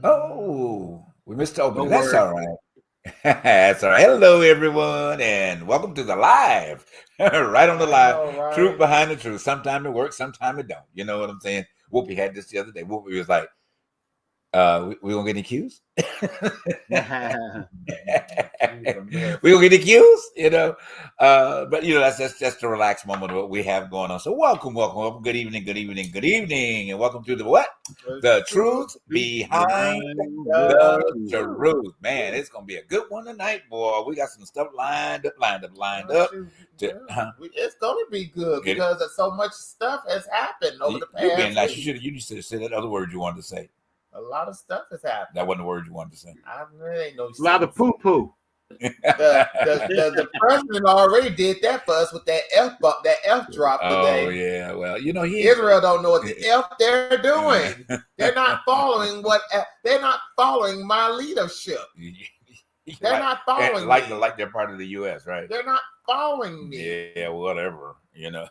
Oh, we missed the opening. Don't That's worry. all right. That's all right. Hello, everyone, and welcome to the live. Right on the I live. know, Truth right? behind the truth. Sometime it works, sometime it don't. You know what I'm saying? Whoopi had this the other day. Whoopi was like, we gonna get accused? We gonna get accused, but that's the relaxed moment of what we have going on. So welcome. Good evening, and welcome to the what? The truth behind the truth. Man, it's gonna be a good one tonight, boy. We got some stuff lined up. It's gonna be good because so much stuff has happened over the past. You're being nice. You should have said that other word you wanted to say. A lot of stuff has happened. That wasn't the word you wanted to say. I really ain't no A lot of poo-poo. The president already did that for us with that F drop today. Oh yeah, well, Israel don't know what the F they're doing. They're not following my leadership. They're not following like they're part of the U.S., right? They're not following me. Yeah, whatever. The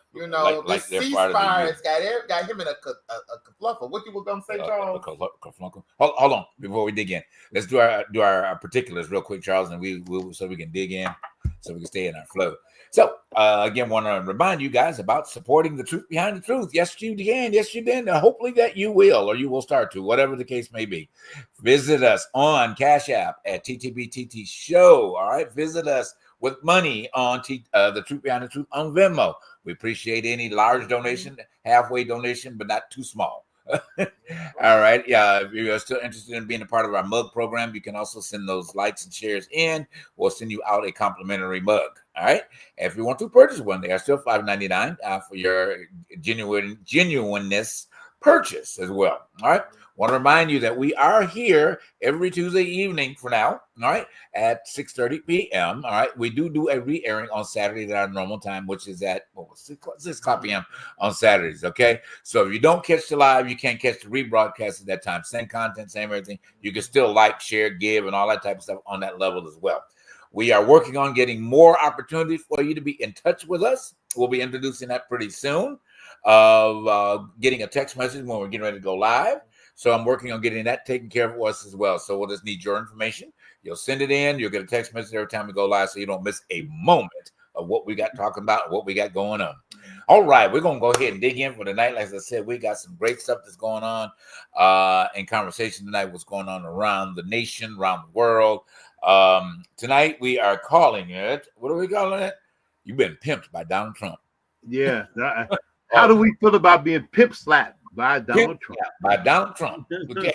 ceasefire got him in a kerfluffle. What you were gonna say, Charles? Hold on, before we dig in, let's do our particulars real quick, Charles, and we so we can dig in, so we can stay in our flow. So again, want to remind you guys about supporting the truth behind the truth. Yes, you can. Yes, you can. Hopefully that you will, or you will start to, whatever the case may be. Visit us on Cash App at TTBTT Show. All right, visit us with money on the Truth Behind the Truth on Venmo. We appreciate any large donation, halfway donation, but not too small. All right. Yeah. If you're still interested in being a part of our mug program, you can also send those likes and shares in. We'll send you out a complimentary mug. All right. If you want to purchase one, they are still $5.99 for your genuineness purchase as well. All right. Want to remind you that we are here every Tuesday evening for now, all right, at 6:30 p.m. All right, we do a re-airing on Saturday at our normal time, which is at 6 o'clock p.m. on Saturdays, okay? So if you don't catch the live, you can't catch the rebroadcast at that time. Same content, same everything. You can still like, share, give, and all that type of stuff on that level as well. We are working on getting more opportunities for you to be in touch with us. We'll be introducing that pretty soon, of getting a text message when we're getting ready to go live. So I'm working on getting that taken care of for us as well. So we'll just need your information. You'll send it in. You'll get a text message every time we go live so you don't miss a moment of what we got talking about, what we got going on. All right, we're going to go ahead and dig in for tonight. Like I said, we got some great stuff that's going on in conversation tonight, what's going on around the nation, around the world. Tonight we are calling it, what are we calling it? You've been pimped by Donald Trump. Yeah. How do we feel about being pimp slapped by Donald Trump? By Donald Trump. Okay.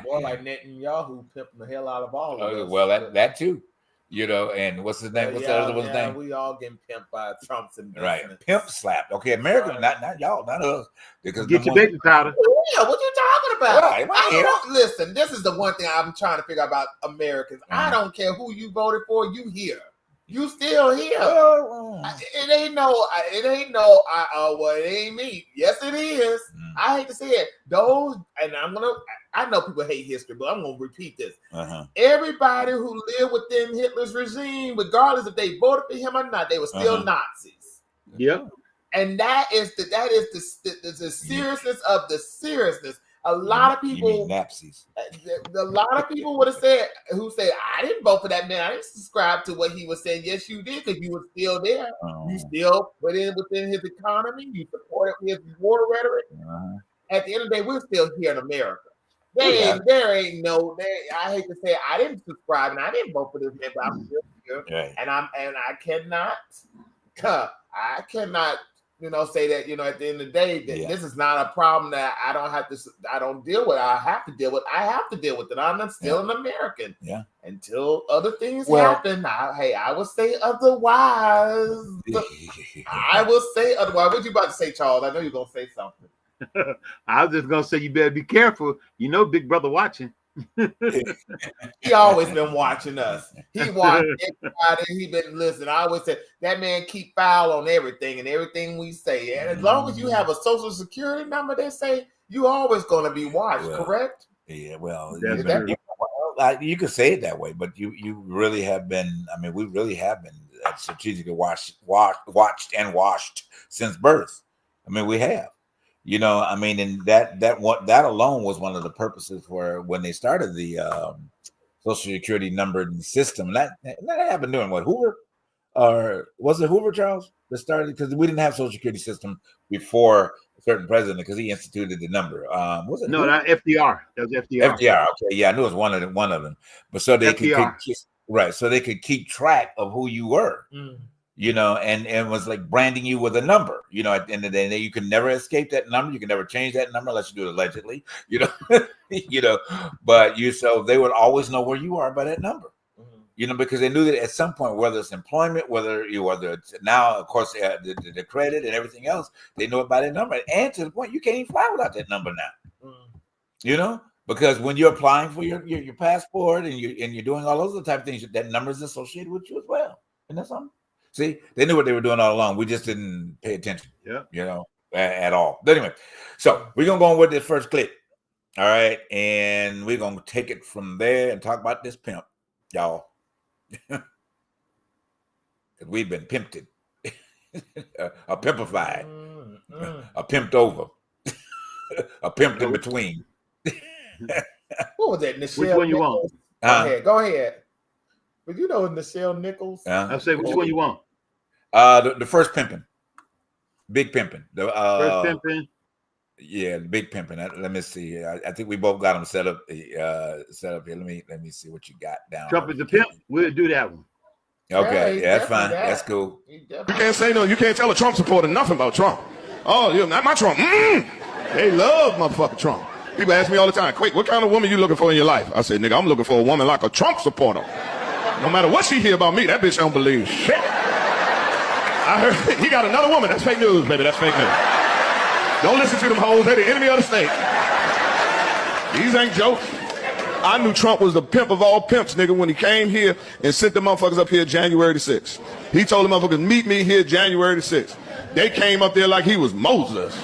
More like Netanyahu pimping the hell out of all of us. Well, that too. And what's his name? What's the other one's name? We all getting pimped by Trump's investments. Right. Pimp slapped. Okay, America, not y'all, not us. Because get your baby powder. Yeah, what you talking about? Right, listen, this is the one thing I'm trying to figure out about Americans. I don't care who you voted for, you here. You still here. It ain't no, it ain't me. Yes, it is. I hate to say it. I know people hate history, but I'm going to repeat this. Everybody who lived within Hitler's regime, regardless if they voted for him or not, they were still Nazis. Yep. And that is the seriousness of the seriousness. A lot of people would have said, I didn't vote for that man. I didn't subscribe to what he was saying. Yes, you did, because you were still there. You still put in within his economy. You supported his war rhetoric. At the end of the day, we're still here in America. There ain't no. I hate to say it, I didn't subscribe and I didn't vote for this man, but I'm still here, and I cannot. Say that, at the end of the day, that this is not a problem that I don't deal with. I have to deal with it. I'm still an American. Yeah. Until other things happen, I will say otherwise. I will say otherwise. What you about to say, Charles? I know you're going to say something. I was just going to say, you better be careful. Big brother watching. He always been watching us. He watched everybody. He been listening. I always said that man keep file on everything and everything we say. And as long as you have a social security number, they say you always going to be watched. Correct? Yeah. Well, you could say it that way, but you really have been. I mean, we really have been strategically watched and washed since birth. I mean, we have. You know, I mean, and that alone was one of the purposes for when they started the Social Security numbering system. That happened during what, Hoover, or was it Hoover, Charles, that started? Because we didn't have Social Security system before a certain president, because he instituted the number. Was it No, Hoover? that FDR. That was FDR. FDR. Okay, yeah, I knew it was one of them. But so they FDR. so they could keep track of who you were. You know, and it was like branding you with a number. You know, at the end of the day, you can never escape that number. You can never change that number unless you do it allegedly. You know, you know, but so they would always know where you are by that number. You know, because they knew that at some point, whether it's employment, whether it's now, of course, the credit and everything else, they know it by that number. And to the point, you can't even fly without that number now. You know, because when you're applying for your passport and you're doing all those other type of things, that number is associated with you as well. And that's something. See, they knew what they were doing all along. We just didn't pay attention. Yeah, you know, at all. But anyway, so we're gonna go on with this first clip. All right, and we're gonna take it from there and talk about this pimp, y'all. Because we've been pimped, a pimpified, a pimped over, a pimped in between. What was that? Which one you want? Go ahead. But you know Nichelle Nichols. I say, which one you want? The first pimping, big pimping. The First pimping. Yeah, the big pimping. Let me see. I think we both got them set up. Set up here. Let me see what you got down. Trump is the pimp. We'll do that one. Okay, yeah, that's fine. That's cool. You can't say no. You can't tell a Trump supporter nothing about Trump. Oh, you're not my Trump. They love motherfucking Trump. People ask me all the time, "Quick, what kind of woman you looking for in your life?" I say, "Nigga, I'm looking for a woman like a Trump supporter. No matter what she hear about me, that bitch don't believe shit." I heard he got another woman. That's fake news, baby. That's fake news. Don't listen to them hoes. They're the enemy of the state. These ain't jokes. I knew Trump was the pimp of all pimps, nigga, when he came here and sent the motherfuckers up here January the 6th. He told the motherfuckers, meet me here January the 6th. They came up there like he was Moses.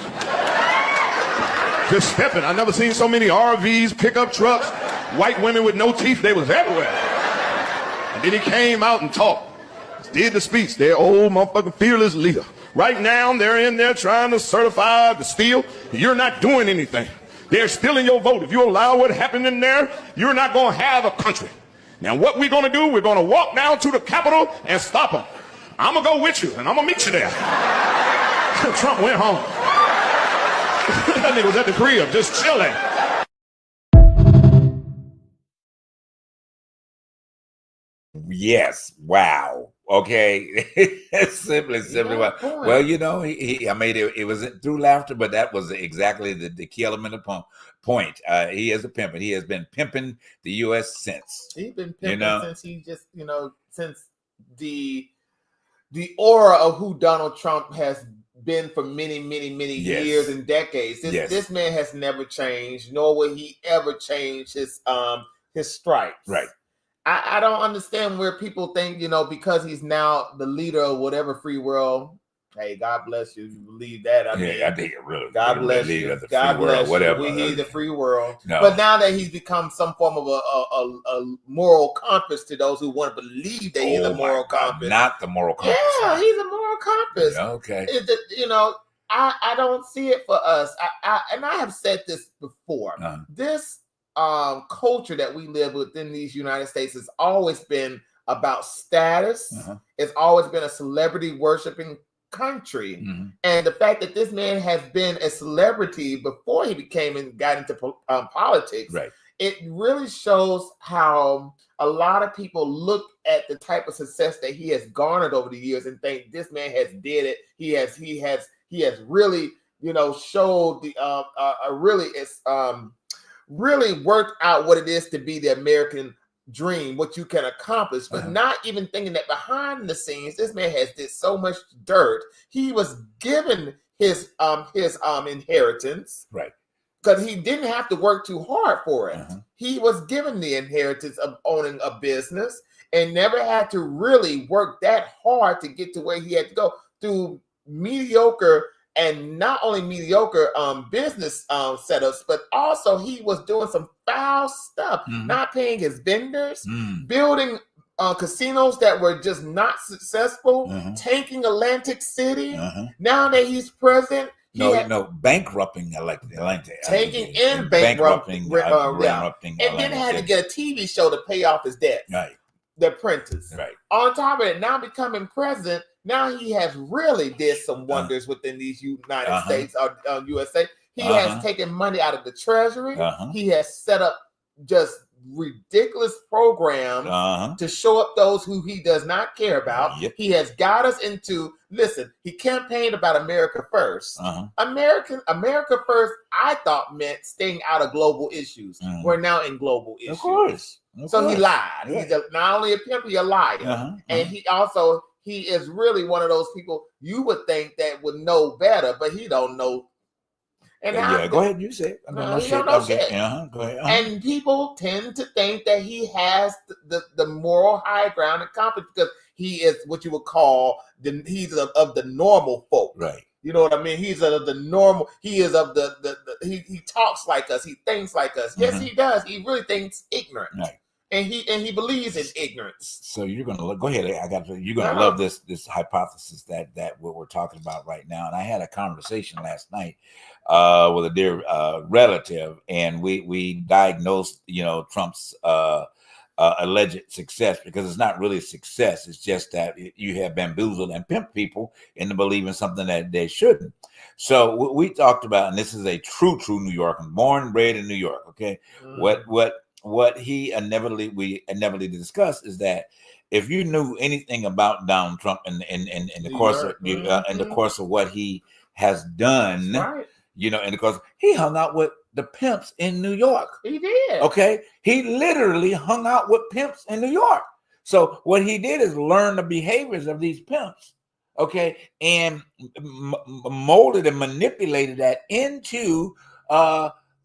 Just stepping. I never seen so many RVs, pickup trucks, white women with no teeth. They was everywhere. And then he came out and talked. Did the speech. Their old motherfucking fearless leader. Right now, they're in there trying to certify the steal. You're not doing anything. They're stealing your vote. If you allow what happened in there, you're not going to have a country. Now, what we're going to do, we're going to walk down to the Capitol and stop them. I'm going to go with you, and I'm going to meet you there. Trump went home. That nigga was at the crib, just chilling. Yes. Wow. Okay. simply. Well, you know, I made it. It was through laughter, but that was exactly the key element of point. He is a pimp, and he has been pimping the U.S. since. He's been pimping since he just, since the aura of who Donald Trump has been for many years and decades. This man has never changed, nor will he ever change his stripes. Right. I don't understand where people think, because he's now the leader of whatever free world. Hey, God bless you. If you believe that. I think it really. God bless you. God bless you. We need the free world. No. But now that he's become some form of a moral compass to those who want to believe that he's a moral compass. Not the moral compass. Yeah, he's a moral compass. Yeah, okay. I don't see it for us. And I have said this before. This culture that we live within these United States has always been about status. It's always been a celebrity worshiping country. And the fact that this man has been a celebrity before he became and got into politics, right, it really shows how a lot of people look at the type of success that he has garnered over the years and think this man has did it. He has really, showed the really worked out what it is to be the American dream, what you can accomplish, but not even thinking that behind the scenes, this man has did so much dirt. He was given his inheritance, right, because he didn't have to work too hard for it. He was given the inheritance of owning a business and never had to really work that hard to get to where he had to go through mediocre. And not only mediocre business setups, but also he was doing some foul stuff, not paying his vendors, building casinos that were just not successful, tanking Atlantic City. Now that he's president, bankrupting Atlanta. Taking in bankrupting, bankrupting and then had to get a TV show to pay off his debt. Right. The Apprentice. Right. On top of it, now becoming president, now he has really did some wonders within these United States or USA. He has taken money out of the Treasury. He has set up just ridiculous programs to show up those who he does not care about. Yep. He has got us into, listen, he campaigned about America first. America first, I thought meant staying out of global issues. We're now in global issues. Of course. So he lied. Yeah. He's not only a pimp, he's a liar. And he is really one of those people you would think that would know better, but he don't know. And go ahead. You say it. He don't know shit. Go ahead. And people tend to think that he has the moral high ground and confidence because he is what you would call he's of the normal folk. Right. You know what I mean? He's of the normal. He is of he talks like us. He thinks like us. Yes, he does. He really thinks ignorant. Right. And he believes in ignorance. So you're gonna go ahead. You're gonna love this hypothesis that what we're talking about right now. And I had a conversation last night with a dear relative, and we diagnosed Trump's alleged success, because it's not really success. It's just that you have bamboozled and pimped people into believing something that they shouldn't. So we talked about, and this is a true New Yorker, born and bred in New York. Okay, what we inevitably discuss is that if you knew anything about Donald Trump in the course of what he has done, in the course, he hung out with the pimps in New York. He did. Okay, he literally hung out with pimps in New York. So what he did is learn the behaviors of these pimps. Okay, and molded and manipulated that into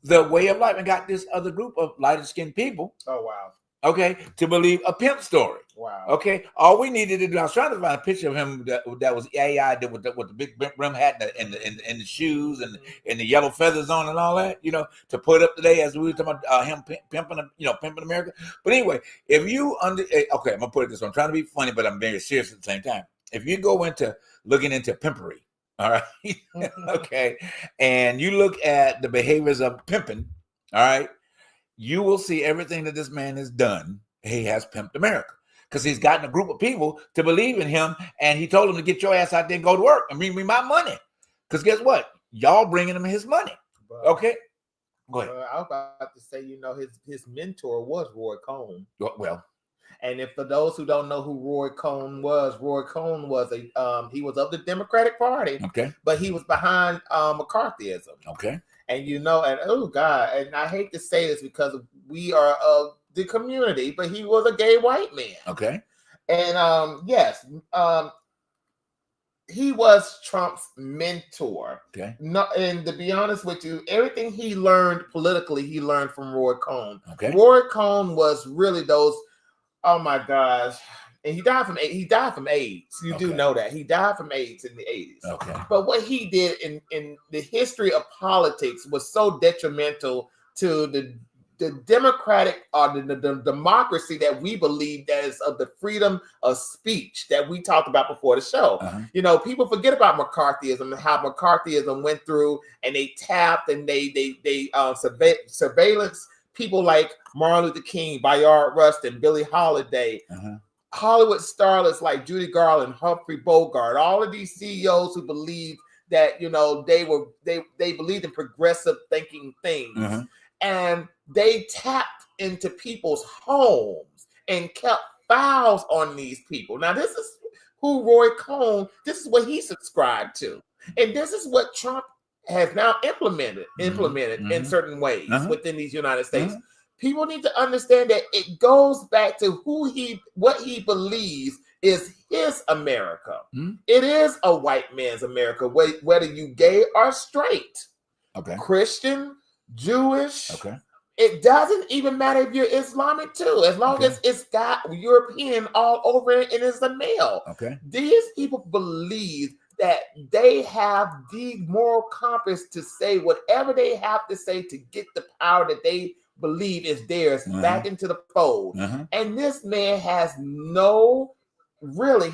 the way of life, and got this other group of lighter skinned people. Oh, wow. Okay, to believe a pimp story. Wow. Okay, all we needed to do, I was trying to find a picture of him that was AI did with the big brim hat and the shoes and the yellow feathers on and all that, to put up today as we were talking about him pimping America. But anyway, if you I'm gonna put it this way. I'm trying to be funny, but I'm very serious at the same time. If you go into looking into pimpery, all right, okay, and you look at the behaviors of pimping, all right, you will see everything that this man has done. He has pimped America because he's gotten a group of people to believe in him, and he told them to get your ass out there and go to work and bring me my money. Because guess what? Y'all bringing him his money. Okay, go ahead. I was about to say, his mentor was Roy Cohn. Well. And if for those who don't know who Roy Cohn was he was of the Democratic Party. Okay. But he was behind McCarthyism. Okay. And and oh God, and I hate to say this because we are of the community, but he was a gay white man. Okay. And he was Trump's mentor. Okay. And to be honest with you, everything he learned politically, he learned from Roy Cohn. Okay. Roy Cohn was really those. Oh my gosh. And he died from AIDS. You do know that. He died from AIDS in the 80s. Okay. But what he did in the history of politics was so detrimental to the democratic or the democracy that we believe that is of the freedom of speech that we talked about before the show. People forget about McCarthyism and how McCarthyism went through, and they tapped and they surveillance people like Martin Luther King, Bayard Rustin, Billie Holiday, Hollywood starlets like Judy Garland, Humphrey Bogart, all of these CEOs who believed that they believed in progressive thinking things, and they tapped into people's homes and kept files on these people. Now, this is who Roy Cohn. This is what he subscribed to, and this is what Trump has now implemented in certain ways within these United States. People need to understand that it goes back to what he believes is his America. It is a white man's America, whether you gay or straight, Christian, Jewish. It doesn't even matter if you're Islamic too, as long as it's got European all over it and it's a male. These people believe that they have the moral compass to say whatever they have to say to get the power that they believe is theirs back into the fold. And this man has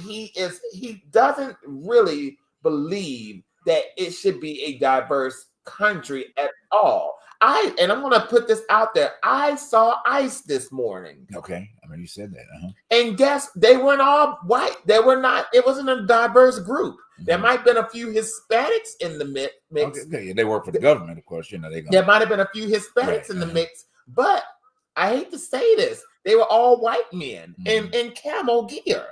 he doesn't really believe that it should be a diverse country at all. I'm gonna put this out there. I saw ICE this morning. Okay, I mean you said that. And guess they weren't all white. They were not. It wasn't a diverse group. There might have been a few Hispanics in the mix. Okay, they work for the government, of course. You know there might have been a few Hispanics in the mix, but I hate to say this, they were all white men in camo gear.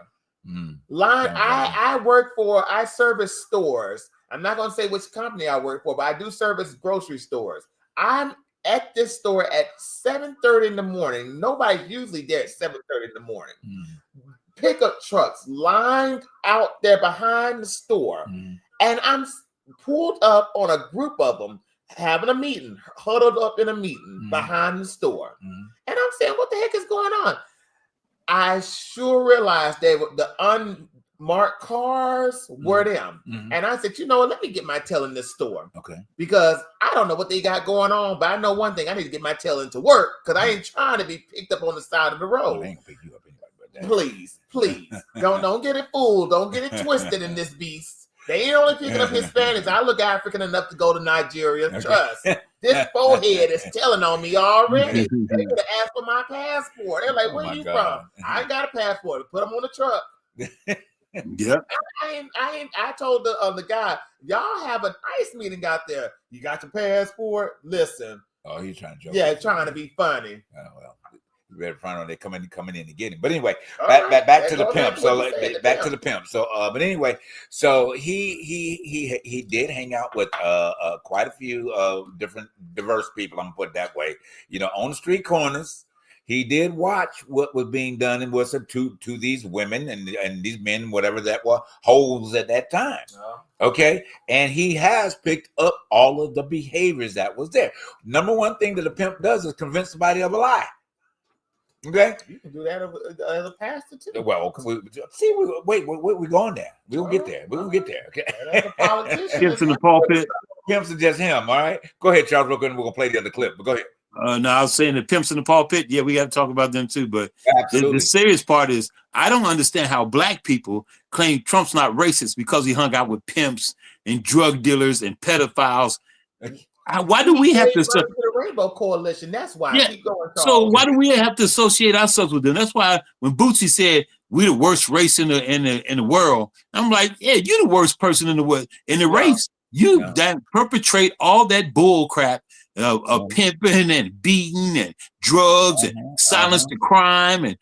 I service stores. I'm not going to say which company I work for, but I do service grocery stores. I'm at this store at 7:30 in the morning. Nobody's usually there at 7:30 in the morning. Pickup trucks lined out there behind the store. And I'm pulled up on a group of them having a meeting, huddled up in a meeting behind the store. And I'm saying, what the heck is going on? I sure realized they were the unmarked cars were them. And I said, you know what? Let me get my tail in this store. Okay. Because I don't know what they got going on, but I know one thing. I need to get my tail into work because I ain't trying to be picked up on the side of the road. They ain't gonna pick you up anyway, but please. Don't get it fooled. Don't get it twisted in this beast. They ain't only picking up Hispanics. I look African enough to go to Nigeria. Trust. This forehead is telling on me already. They could have asked for my passport. They're like, where are you from? I ain't got a passport. Put them on the truck. I told the guy, y'all have an ICE meeting out there. You got your passport? Listen. Oh, he's trying to joke. Yeah, trying to be funny. Oh, well. You better find out they coming in to get him. But anyway, back to the pimp. So back to the pimp. So but anyway, so he did hang out with quite a few different diverse people. I'm gonna put it that way. You know, on the street corners. He did watch what was being done and was to these women and these men, whatever that was, holes at that time. Okay. And he has picked up all of the behaviors that was there. Number one thing that a pimp does is convince somebody of a lie. Okay, you can do that as a pastor too. Well, we're going there. We'll get there. We'll get there. Okay. As a politician, Pimps in the pulpit. Pimps are just him. All right. Go ahead, Charles. We're gonna play the other clip. But go ahead. No, I was saying the pimps in the pulpit. Yeah, we got to talk about them too. But the serious part is, I don't understand how black people claim Trump's not racist because he hung out with pimps and drug dealers and pedophiles. Why do we have to? The Rainbow Coalition. That's why. Yeah. Keep going, so why do we have to associate ourselves with them? That's why when Bootsy said we're the worst race in the world, I'm like, yeah, you're the worst person in the world in the race. You that perpetrate all that bull crap of pimping and beating and drugs and silence the crime and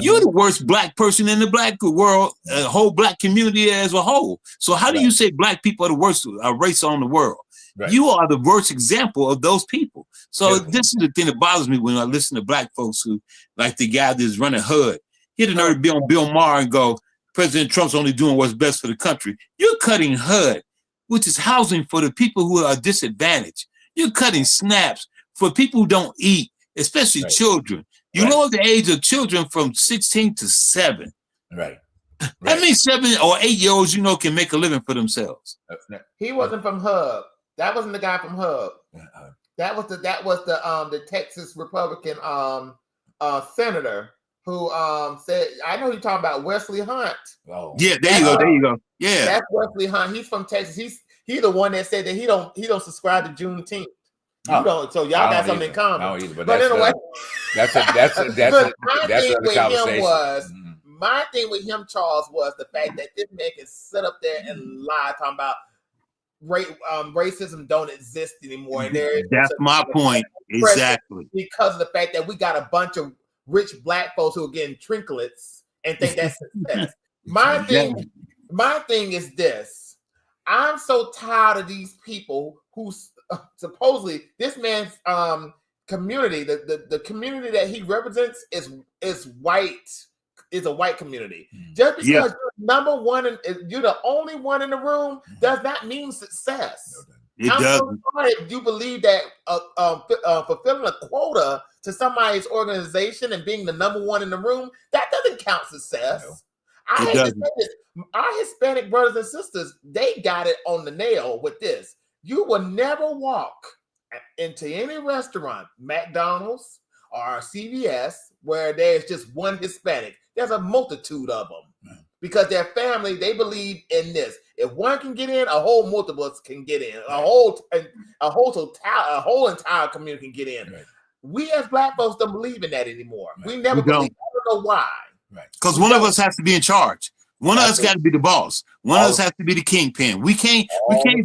you're the worst black person in the black world, the whole black community as a whole. So how do you say black people are the worst race on the world? Right. You are the worst example of those people. So this is the thing that bothers me when I listen to black folks who, like the guy that's running HUD, he had the nerve to be on Bill Maher and go, President Trump's only doing what's best for the country. You're cutting HUD, which is housing for the people who are disadvantaged. You're cutting SNAPs for people who don't eat, especially children. You lower the age of children from 16 to 7. Right. That means 7 or 8-year-olds, can make a living for themselves. He wasn't from HUB. That wasn't the guy from HUB. That was the Texas Republican senator who said, I know you're talking about Wesley Hunt. Oh. Yeah, there you go. Yeah. That's Wesley Hunt. He's from Texas. He's the one that said that he don't subscribe to Juneteenth. You don't, so y'all got something in common. I don't either, but anyway, that's a conversation. My thing with him, Charles, was the fact that this man can sit up there and lie talking about racism don't exist anymore. And that's my point. Exactly. Because of the fact that we got a bunch of rich black folks who are getting trinkets and think that's success. My thing is this. I'm so tired of these people who supposedly this man's community, the community that he represents is white. Is a white community. Just because you're number one and you're the only one in the room does not mean success. It doesn't. So sorry if you believe that fulfilling a quota to somebody's organization and being the number one in the room, that doesn't count success. No. I hate to say this. Our Hispanic brothers and sisters, they got it on the nail with this. You will never walk into any restaurant, McDonald's or CVS, where there's just one Hispanic. There's a multitude of them because their family, they believe in this. If one can get in, a whole multiples can get in. A whole entire community can get in. Right. We as Black folks don't believe in that anymore. Right. We never believe. I don't know why. Right. Because one of us has to be in charge. One of us got to be the boss. One of us has to be the kingpin. We can't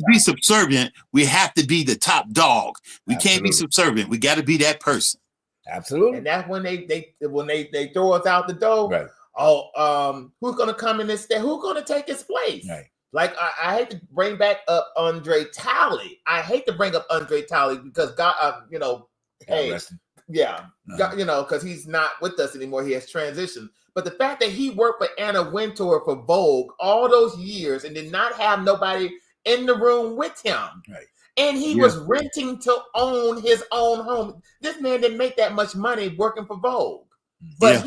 be subservient. We have to be the top dog. We can't be subservient. We got to be that person. Absolutely. And that's when they throw us out the door. Right. Oh, who's gonna come in this step? Who's gonna take his place? Right. Like I hate to bring back up Andre Talley. I hate to bring up Andre Talley because God, hey, yeah, God, because he's not with us anymore. He has transitioned. But the fact that he worked for Anna Wintour for Vogue all those years and did not have nobody in the room with him. Right. And he was renting to own his own home. This man didn't make that much money working for Vogue. But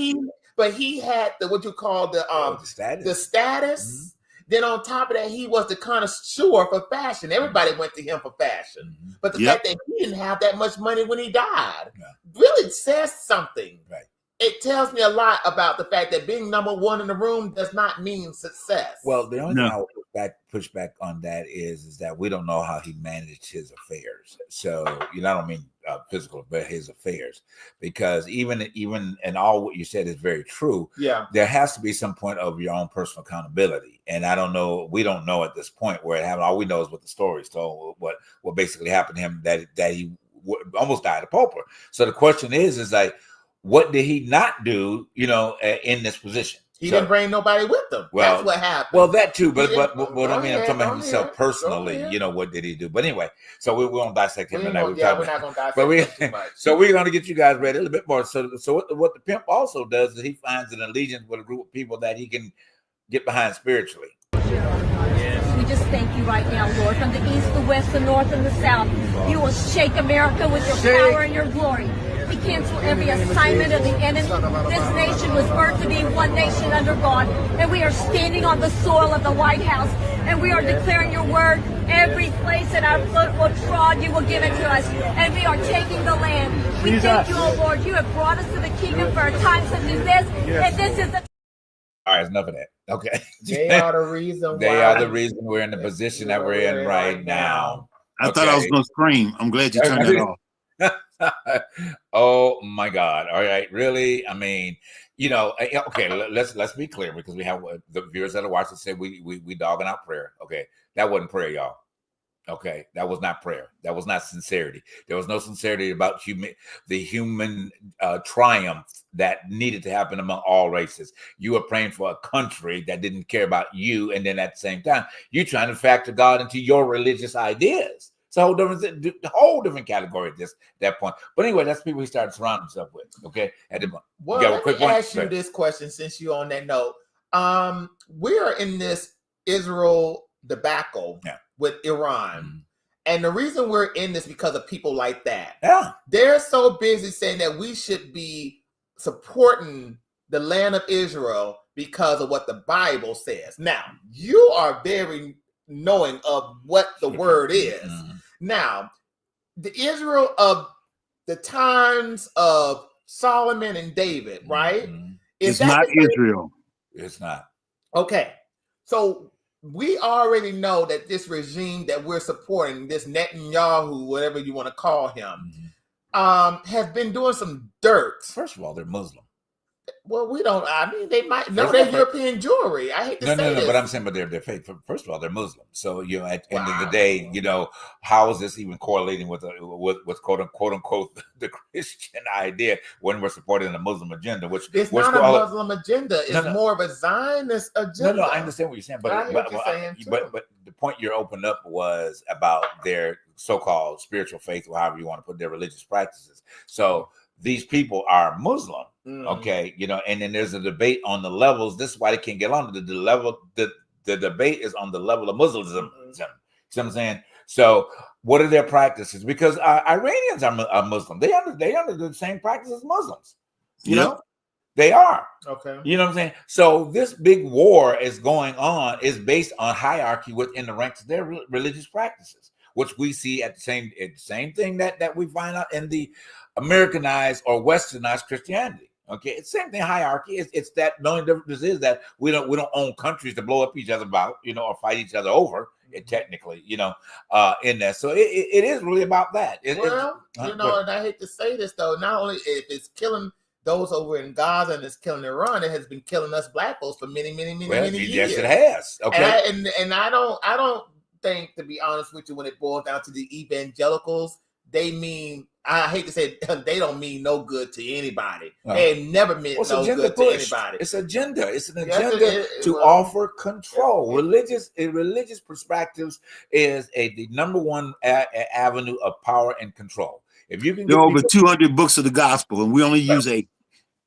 he had what you call the status. Mm-hmm. Then on top of that, he was the connoisseur for fashion. Everybody went to him for fashion. Mm-hmm. But the fact that he didn't have that much money when he died really says something. Right. It tells me a lot about the fact that being number one in the room does not mean success. Well, the only thing I would push back on that is that we don't know how he managed his affairs. So, I don't mean physical, but his affairs, because even and all what you said is very true. Yeah, there has to be some point of your own personal accountability, and I don't know. We don't know at this point where it happened. All we know is what the stories told. What basically happened to him that he almost died of pauper. So the question is like, what did he not do, in this position? He didn't bring nobody with him. Well, that's what happened. Well, that too, but I mean, I'm talking about himself personally. What did he do? But anyway, so we won't dissect him tonight. We're not going to dissect him too much. So we're going to get you guys ready a little bit more. So what the pimp also does is he finds an allegiance with a group of people that he can get behind spiritually. We just thank you right now, Lord, from the east, the west, the north, and the south. You will shake America with your power and your glory. We cancel every assignment of the enemy. This nation was birthed to be one nation under God, and we are standing on the soil of the White House, and we are declaring your word. Every place that our foot will trod, you will give it to us, and we are taking the land. We thank you, O Lord. You have brought us to the kingdom for a time such as this, and this is the... All right, enough of that. Okay. They are the reason we're in the position that we're in right now. I thought I was going to scream. I'm glad you turned that off. Oh my God. All right. Really? I mean, okay, let's be clear, because we have the viewers that are watching say we dogging out prayer. Okay. That wasn't prayer, y'all. Okay. That was not prayer. That was not sincerity. There was no sincerity about the human triumph that needed to happen among all races. You were praying for a country that didn't care about you. And then at the same time, you're trying to factor God into your religious ideas. It's a whole different category at that point. But anyway, that's people he started surrounding himself with. Okay. Well, let me ask you this question since you're on that note. We are in this Israel debacle with Iran. Mm-hmm. And the reason we're in this because of people like that. Yeah. They're so busy saying that we should be supporting the land of Israel because of what the Bible says. Now, you are very knowing of what the word is. Mm-hmm. Now, the Israel of the times of Solomon and David, right? Mm-hmm. It's not Israel. It's not. Okay. So we already know that this regime that we're supporting, this Netanyahu, whatever you want to call him, has been doing some dirt. First of all, they're Muslim. Well, we don't. I mean, they might know they're European Jewry. I hate to say this. But I'm saying, but they're faith. First of all, they're Muslim. So at the end of the day, how is this even correlating with quote unquote the Christian idea when we're supporting a Muslim agenda? Which it's not a Muslim agenda. It's more of a Zionist agenda. No, I understand what you're saying, but the point you opened up was about their so-called spiritual faith, or however you want to put their religious practices. So these people are Muslim. Okay, and then there's a debate on the levels. This is why they can't get on the level. The debate is on the level of Muslimism. You see what I'm saying? So, what are their practices? Because Iranians are Muslim. They under the same practice as Muslims. You know, they are. Okay. You know what I'm saying? So this big war is going on is based on hierarchy within the ranks of their religious practices, which we see at the same thing that we find out in the Americanized or Westernized Christianity. Okay, it's the same thing. Hierarchy. It's that the only difference is that we don't own countries to blow up each other about, or fight each other over. Technically, in there. So it is really about that. And I hate to say this though, not only if it's killing those over in Gaza and it's killing Iran, it has been killing us black folks for many years. Yes, it has. Okay, and I don't think, to be honest with you, when it boils down to the evangelicals, they mean, I hate to say it, they don't mean no good to anybody. They never meant no good to anybody. It's agenda. It's an agenda to offer control. Religious perspectives is the number one avenue of power and control. If you can, there are over 200 books of the gospel, and we only use 8.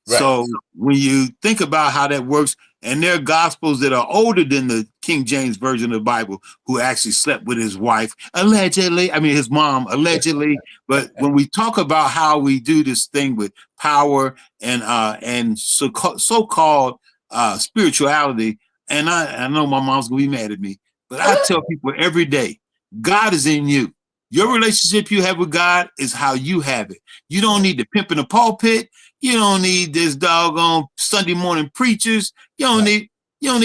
Right. So when you think about how that works, and there are gospels that are older than the King James version of the Bible, who actually slept with his wife, allegedly. I mean, his mom, allegedly. But when we talk about how we do this thing with power and so-called spirituality, and I know my mom's gonna be mad at me, but I tell people every day, God is in you. Your relationship you have with God is how you have it. You don't need the pimp in the pulpit. You don't need this doggone Sunday morning preachers. You don't need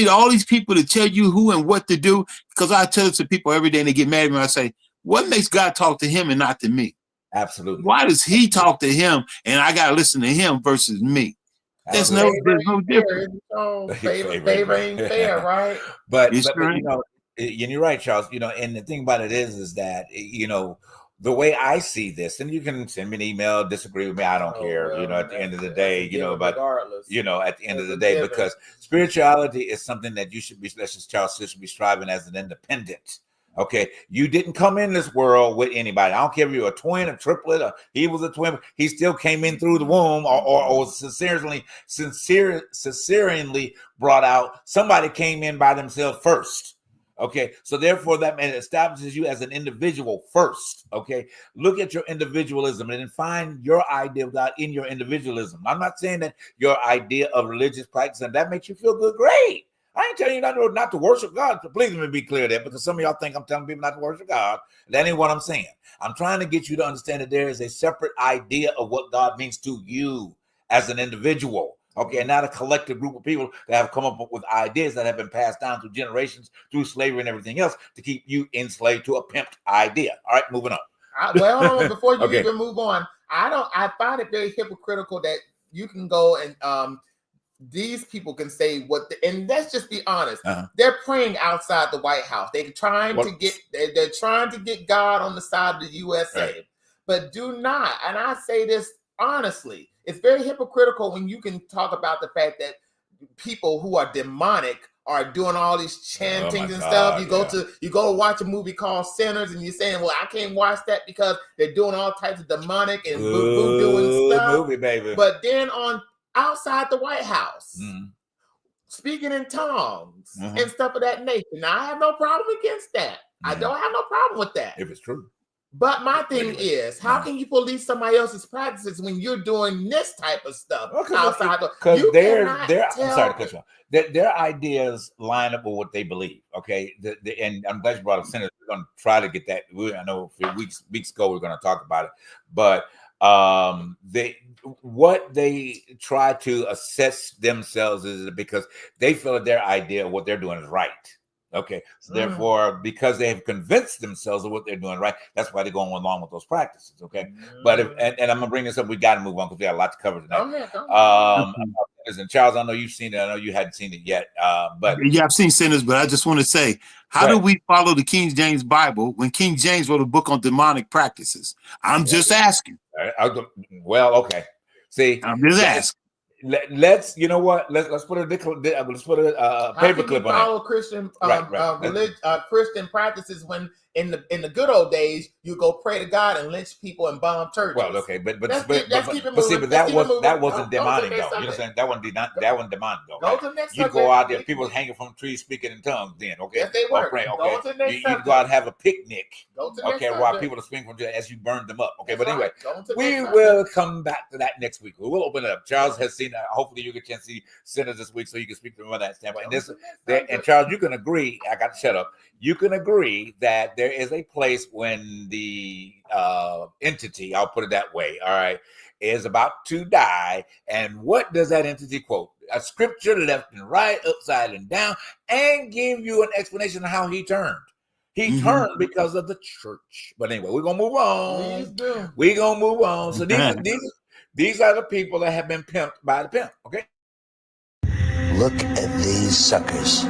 all these people to tell you who and what to do. Because I tell it to people every day and they get mad at me. I say, what makes God talk to him and not to me? Absolutely. Why does he talk to him and I got to listen to him versus me? There's no difference. Favor ain't fair, right? But you're right, Charles. And the thing about it is that, the way I see this, and you can send me an email, disagree with me, I don't care. At the end of the day, but regardless, at the end of the day, because spirituality is something that you should be, Charles should be striving as an independent. Okay, you didn't come in this world with anybody. I don't care if you're a twin, a triplet, or he was a twin. He still came in through the womb, or sincerely brought out. Somebody came in by themselves first. Okay, so therefore that establishes you as an individual first. Okay, look at your individualism and then find your idea of God in your individualism. I'm not saying that your idea of religious practice and that makes you feel good. Great. I ain't telling you not to worship God. Please let me be clear there, because some of y'all think I'm telling people not to worship God. That ain't what I'm saying. I'm trying to get you to understand that there is a separate idea of what God means to you as an individual. Okay, and not a collective group of people that have come up with ideas that have been passed down through generations, through slavery and everything else, to keep you enslaved to a pimped idea. All right, moving on. Before you even move on, I find it very hypocritical that you can go and these people can say and let's just be honest. They're praying outside the White House. They're trying to get God on the side of the USA. Right. But do not, and I say this honestly, it's very hypocritical when you can talk about the fact that people who are demonic are doing all these chantings and stuff. You go to watch a movie called Sinners, and you're saying, "Well, I can't watch that because they're doing all types of demonic and voodoo and stuff." Movie, baby. But then outside the White House, speaking in tongues and stuff of that nature. Now, I have no problem against that. I don't have no problem with that if it's true. But my thing is, how can you police somebody else's practices when you're doing this type of stuff outside? Because I'm sorry to cut you off. Their ideas line up with what they believe. Okay, and I'm glad you brought up sinners. We're going to try to get that. I know a few weeks ago we were going to talk about it, but what they try to assess themselves is because they feel that their idea of what they're doing is right. Okay, so therefore, because they have convinced themselves of what they're doing right, that's why they're going along with those practices. Okay, but and I'm gonna bring this up. We got to move on because we got a lot to cover tonight. And Charles, I know you've seen it. I know you hadn't seen it yet. But yeah, I've seen Sinners. But I just want to say, how do we follow the King James Bible when King James wrote a book on demonic practices? I'm just asking. Well, okay. See, I'm just asking. Let's put a paperclip on follow Christian Christian practices when in the good old days you go pray to God and lynch people and bomb churches. Well, okay, but that wasn't demonic though. You know what I'm saying? That wasn't demonic though. Right? You go out there, people hanging from trees speaking in tongues. Then okay, yes, they were. Okay, you go out and have a picnic. Okay, while people are speaking from you as you burn them up. Okay, but anyway, we will come back to that next week. We'll open it up. Charles has seen. Hopefully, you get a chance to see Sinners this week, so you can speak to him on that standpoint. And Charles, you can agree. I got to shut up. You can agree that there is a place when the entity, I'll put it that way, all right, is about to die. And what does that entity quote? A scripture left and right, upside and down, and give you an explanation of how he turned. He turned because of the church. But anyway, we're gonna move on. We're gonna move on. So these are the people that have been pimped by the pimp. Okay. Look at these suckers.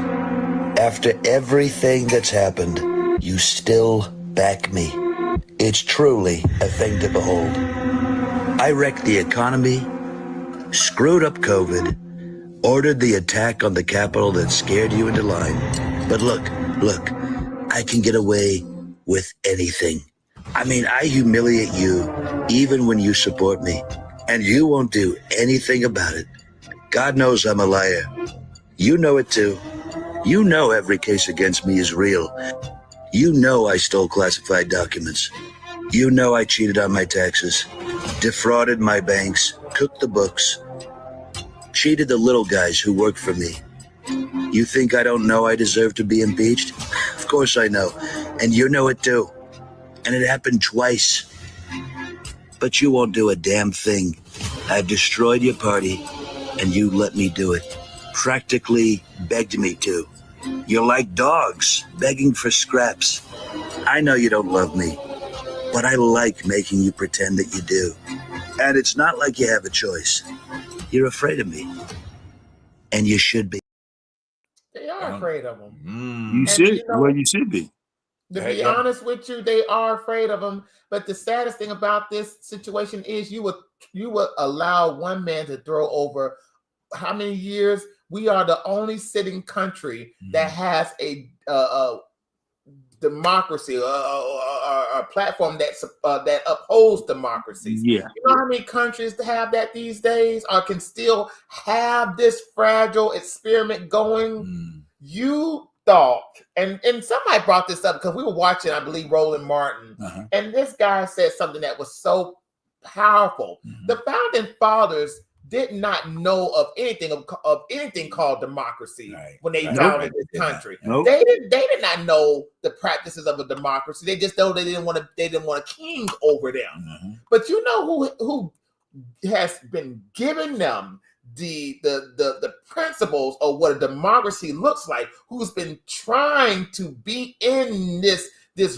After everything that's happened, you still back me. It's truly a thing to behold. I wrecked the economy, screwed up COVID, ordered the attack on the Capitol that scared you into line. But look, I can get away with anything. I mean, I humiliate you even when you support me, and you won't do anything about it. God knows I'm a liar. You know it too. You know every case against me is real. You know I stole classified documents. You know I cheated on my taxes, defrauded my banks, cooked the books, cheated the little guys who work for me. You think I don't know I deserve to be impeached? Of course I know. And you know it too. And it happened twice. But you won't do a damn thing. I've destroyed your party, and you let me do it. Practically begged me to. You're like dogs begging for scraps. I know you don't love me, but I like making you pretend that you do. And it's not like you have a choice. You're afraid of me. And you should be. They are afraid of him. You should. Well, you should be. To be honest with you, they are afraid of him. But the saddest thing about this situation is you would allow one man to throw over how many years? We are the only sitting country that has a democracy, a platform that upholds democracy. Yeah. You know how many countries have that these days, or can still have this fragile experiment going? You thought, and somebody brought this up because we were watching, I believe, Roland Martin, and this guy said something that was so powerful. The founding fathers did not know of anything called democracy when they founded this country. They did not know the practices of a democracy. They just know they didn't want a king over them. But you know who has been giving them the principles of what a democracy looks like, who's been trying to be in this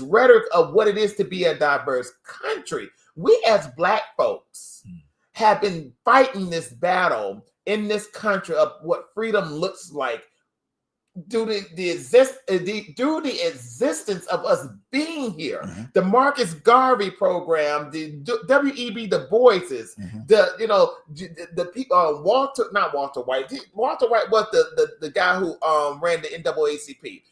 rhetoric of what it is to be a diverse country. We as Black folks have been fighting this battle in this country of what freedom looks like due to the existence of us being here. The Marcus Garvey program, the W.E.B. Du Bois's, the people, Walter White was the guy who ran the NAACP.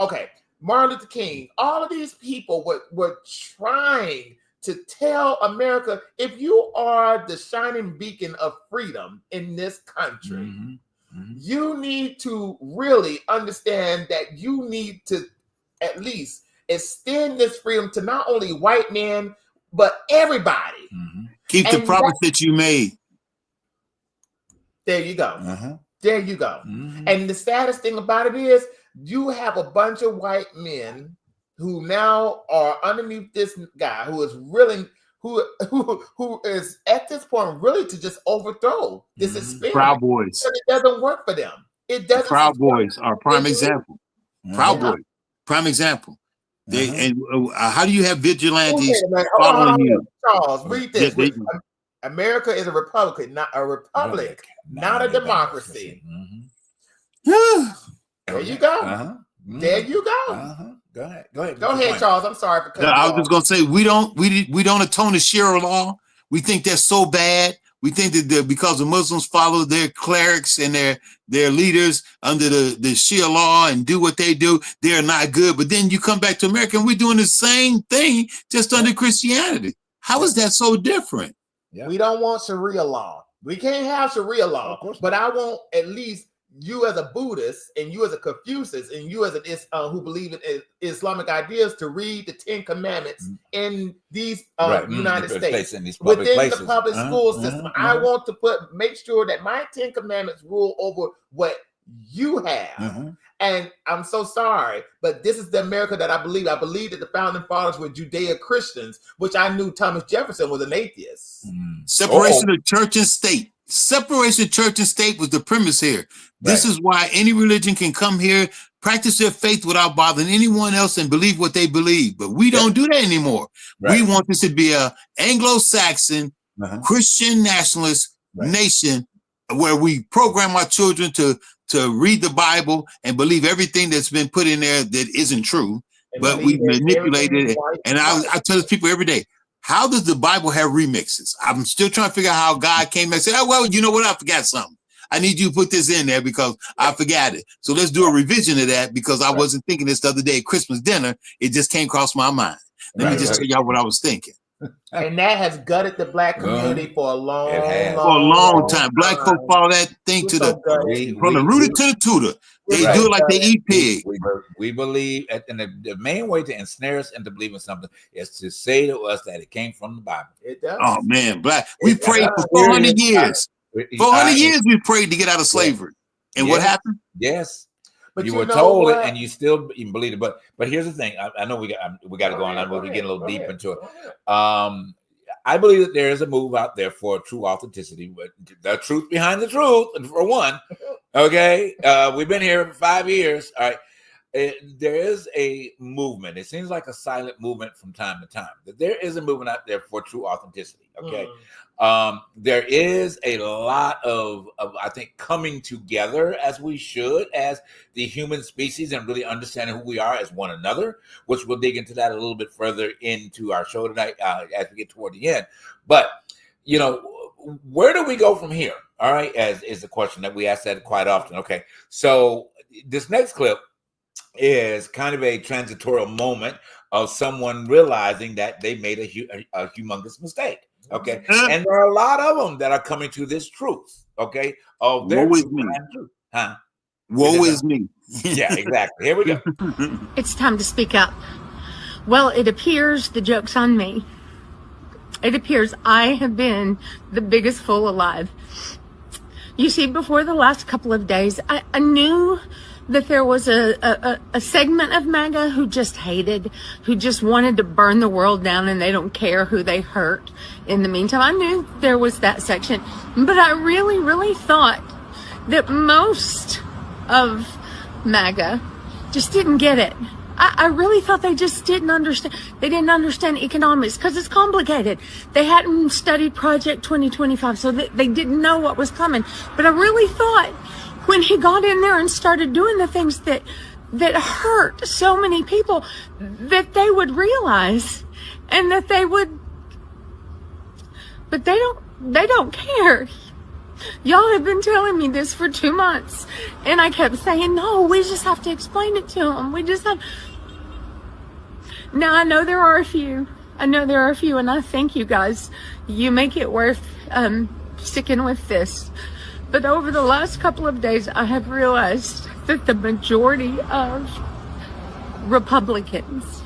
Okay, Martin Luther King, all of these people were trying to tell America, if you are the shining beacon of freedom in this country, you need to really understand that you need to at least extend this freedom to not only white men, but everybody. Keep the promise that you made. There you go. There you go. And the saddest thing about it is you have a bunch of white men who now are underneath this guy who is willing, who is at this point really to just overthrow this experiment. Proud Boys. But it doesn't work for them. It doesn't. Proud Boys are prime example. Proud Boys, prime example. They and how do you have vigilantes following you? Charles, read this. America is a republic, not a republic, not a democracy. There you go. There you go. Go ahead, Charles. I'm sorry for cutting I was just gonna say we don't atone to Sharia law. We think that's so bad. We think that because the Muslims follow their clerics and their leaders under the Sharia law and do what they do, they're not good. But then you come back to America and we're doing the same thing just under Christianity. How is that so different? We don't want Sharia law. We can't have Sharia law, but I want at least you as a Buddhist and you as a Confucius and you as an who believe in Islamic ideas to read the 10 Commandments in these United States in these within the public school system. I want to make sure that my 10 Commandments rule over what you have. And I'm so sorry, but this is the America that I believe. I believe that the founding fathers were Judeo-Christians, which I knew Thomas Jefferson was an atheist. Separation of church and state. Separation of church and state was the premise here. This is why any religion can come here, practice their faith without bothering anyone else and believe what they believe. But we don't do that anymore. We want this to be a Anglo-Saxon, Christian nationalist nation where we program our children to read the Bible and believe everything that's been put in there that isn't true, but we manipulated it. And I tell these people every day, how does the Bible have remixes? I'm still trying to figure out how God came and said, oh, well, you know what? I forgot something. I need you to put this in there because I forgot it. So let's do a revision of that because I wasn't thinking this the other day at Christmas dinner. It just came across my mind. Let me just tell y'all what I was thinking. And that has gutted the black community for a long time. Black folks follow that thing to from the rooter to the tutor. They do it like they eat pig. We believe, and the main way to ensnare us into believing something is to say to us that it came from the Bible. It does. Oh man, we prayed for 400 years. 400 years we prayed to get out of slavery. And what happened? Yes. But you were told it, and you still even believe it. But here's the thing. I know we got to go on. We're getting a little deep into it. I believe that there is a move out there for true authenticity, but the truth behind the truth. And for one, okay, we've been here for 5 years. All right, there is a movement. It seems like a silent movement from time to time. That there is a movement out there for true authenticity. Okay. There is a lot of I think coming together as we should as the human species and really understanding who we are as one another, which we'll dig into that a little bit further into our show tonight as we get toward the end. But you know, where do we go from here? All right, as is the question that we ask that quite often. Okay, so this next clip is kind of a transitorial moment of someone realizing that they made a humongous mistake. Okay, and there are a lot of them that are coming to this truth. Okay, of their woe is me, huh? Woe is me. Yeah, exactly. Here we go. It's time to speak up. Well, it appears the joke's on me. It appears I have been the biggest fool alive. You see, before the last couple of days, I knew that there was a segment of MAGA who just hated, who just wanted to burn the world down and they don't care who they hurt. In the meantime, I knew there was that section, but I really, really thought that most of MAGA just didn't get it. I really thought they just didn't understand. They didn't understand economics because it's complicated. They hadn't studied Project 2025, so they didn't know what was coming. But I really thought when he got in there and started doing the things that hurt so many people, that they would realize and that they would, but they don't care. Y'all have been telling me this for 2 months and I kept saying, no, we just have to explain it to them. We just have. Now I know there are a few, and I thank you guys. You make it worth sticking with this. But over the last couple of days, I have realized that the majority of Republicans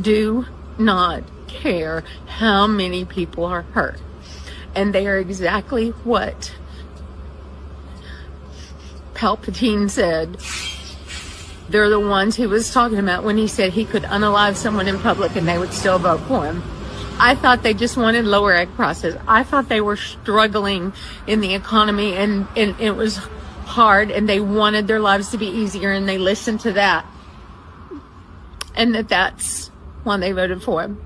do not care how many people are hurt. And they are exactly what Palpatine said. They're the ones he was talking about when he said he could unalive someone in public and they would still vote for him. I thought they just wanted lower egg prices. I thought they were struggling in the economy and it was hard and they wanted their lives to be easier and they listened to that. And that's why they voted for him.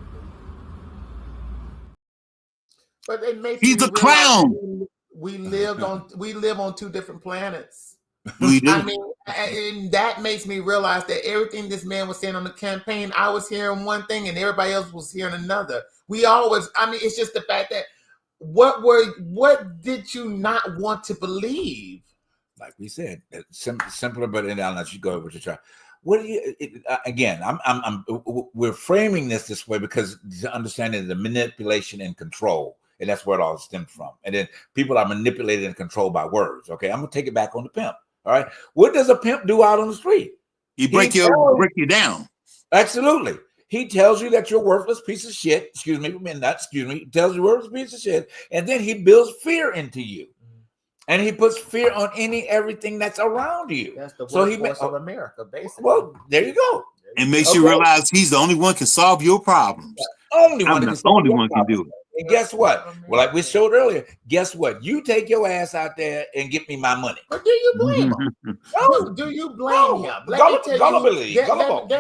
But it makes he's a clown. We live on two different planets. We do. I mean, and that makes me realize that everything this man was saying on the campaign, I was hearing one thing and everybody else was hearing another. It's just the fact that what did you not want to believe? Like we said, simpler, but then I'll let you go with your try. What do you again? We're framing this way because understanding the manipulation and control, and that's where it all stems from. And then people are manipulated and controlled by words. Okay, I'm gonna take it back on the pimp. All right, what does a pimp do out on the street? He break you down. Absolutely. He tells you that you're a worthless piece of shit. He tells you worthless piece of shit, and then he builds fear into you. And he puts fear on everything that's around you. That's the so workforce of America, basically. Well, there you go. And makes you realize he's the only one can solve your problems. I'm the only one can do it. And guess what? Well, like we showed earlier, guess what? You take your ass out there and get me my money. But do you blame him? No. Do you blame him? Let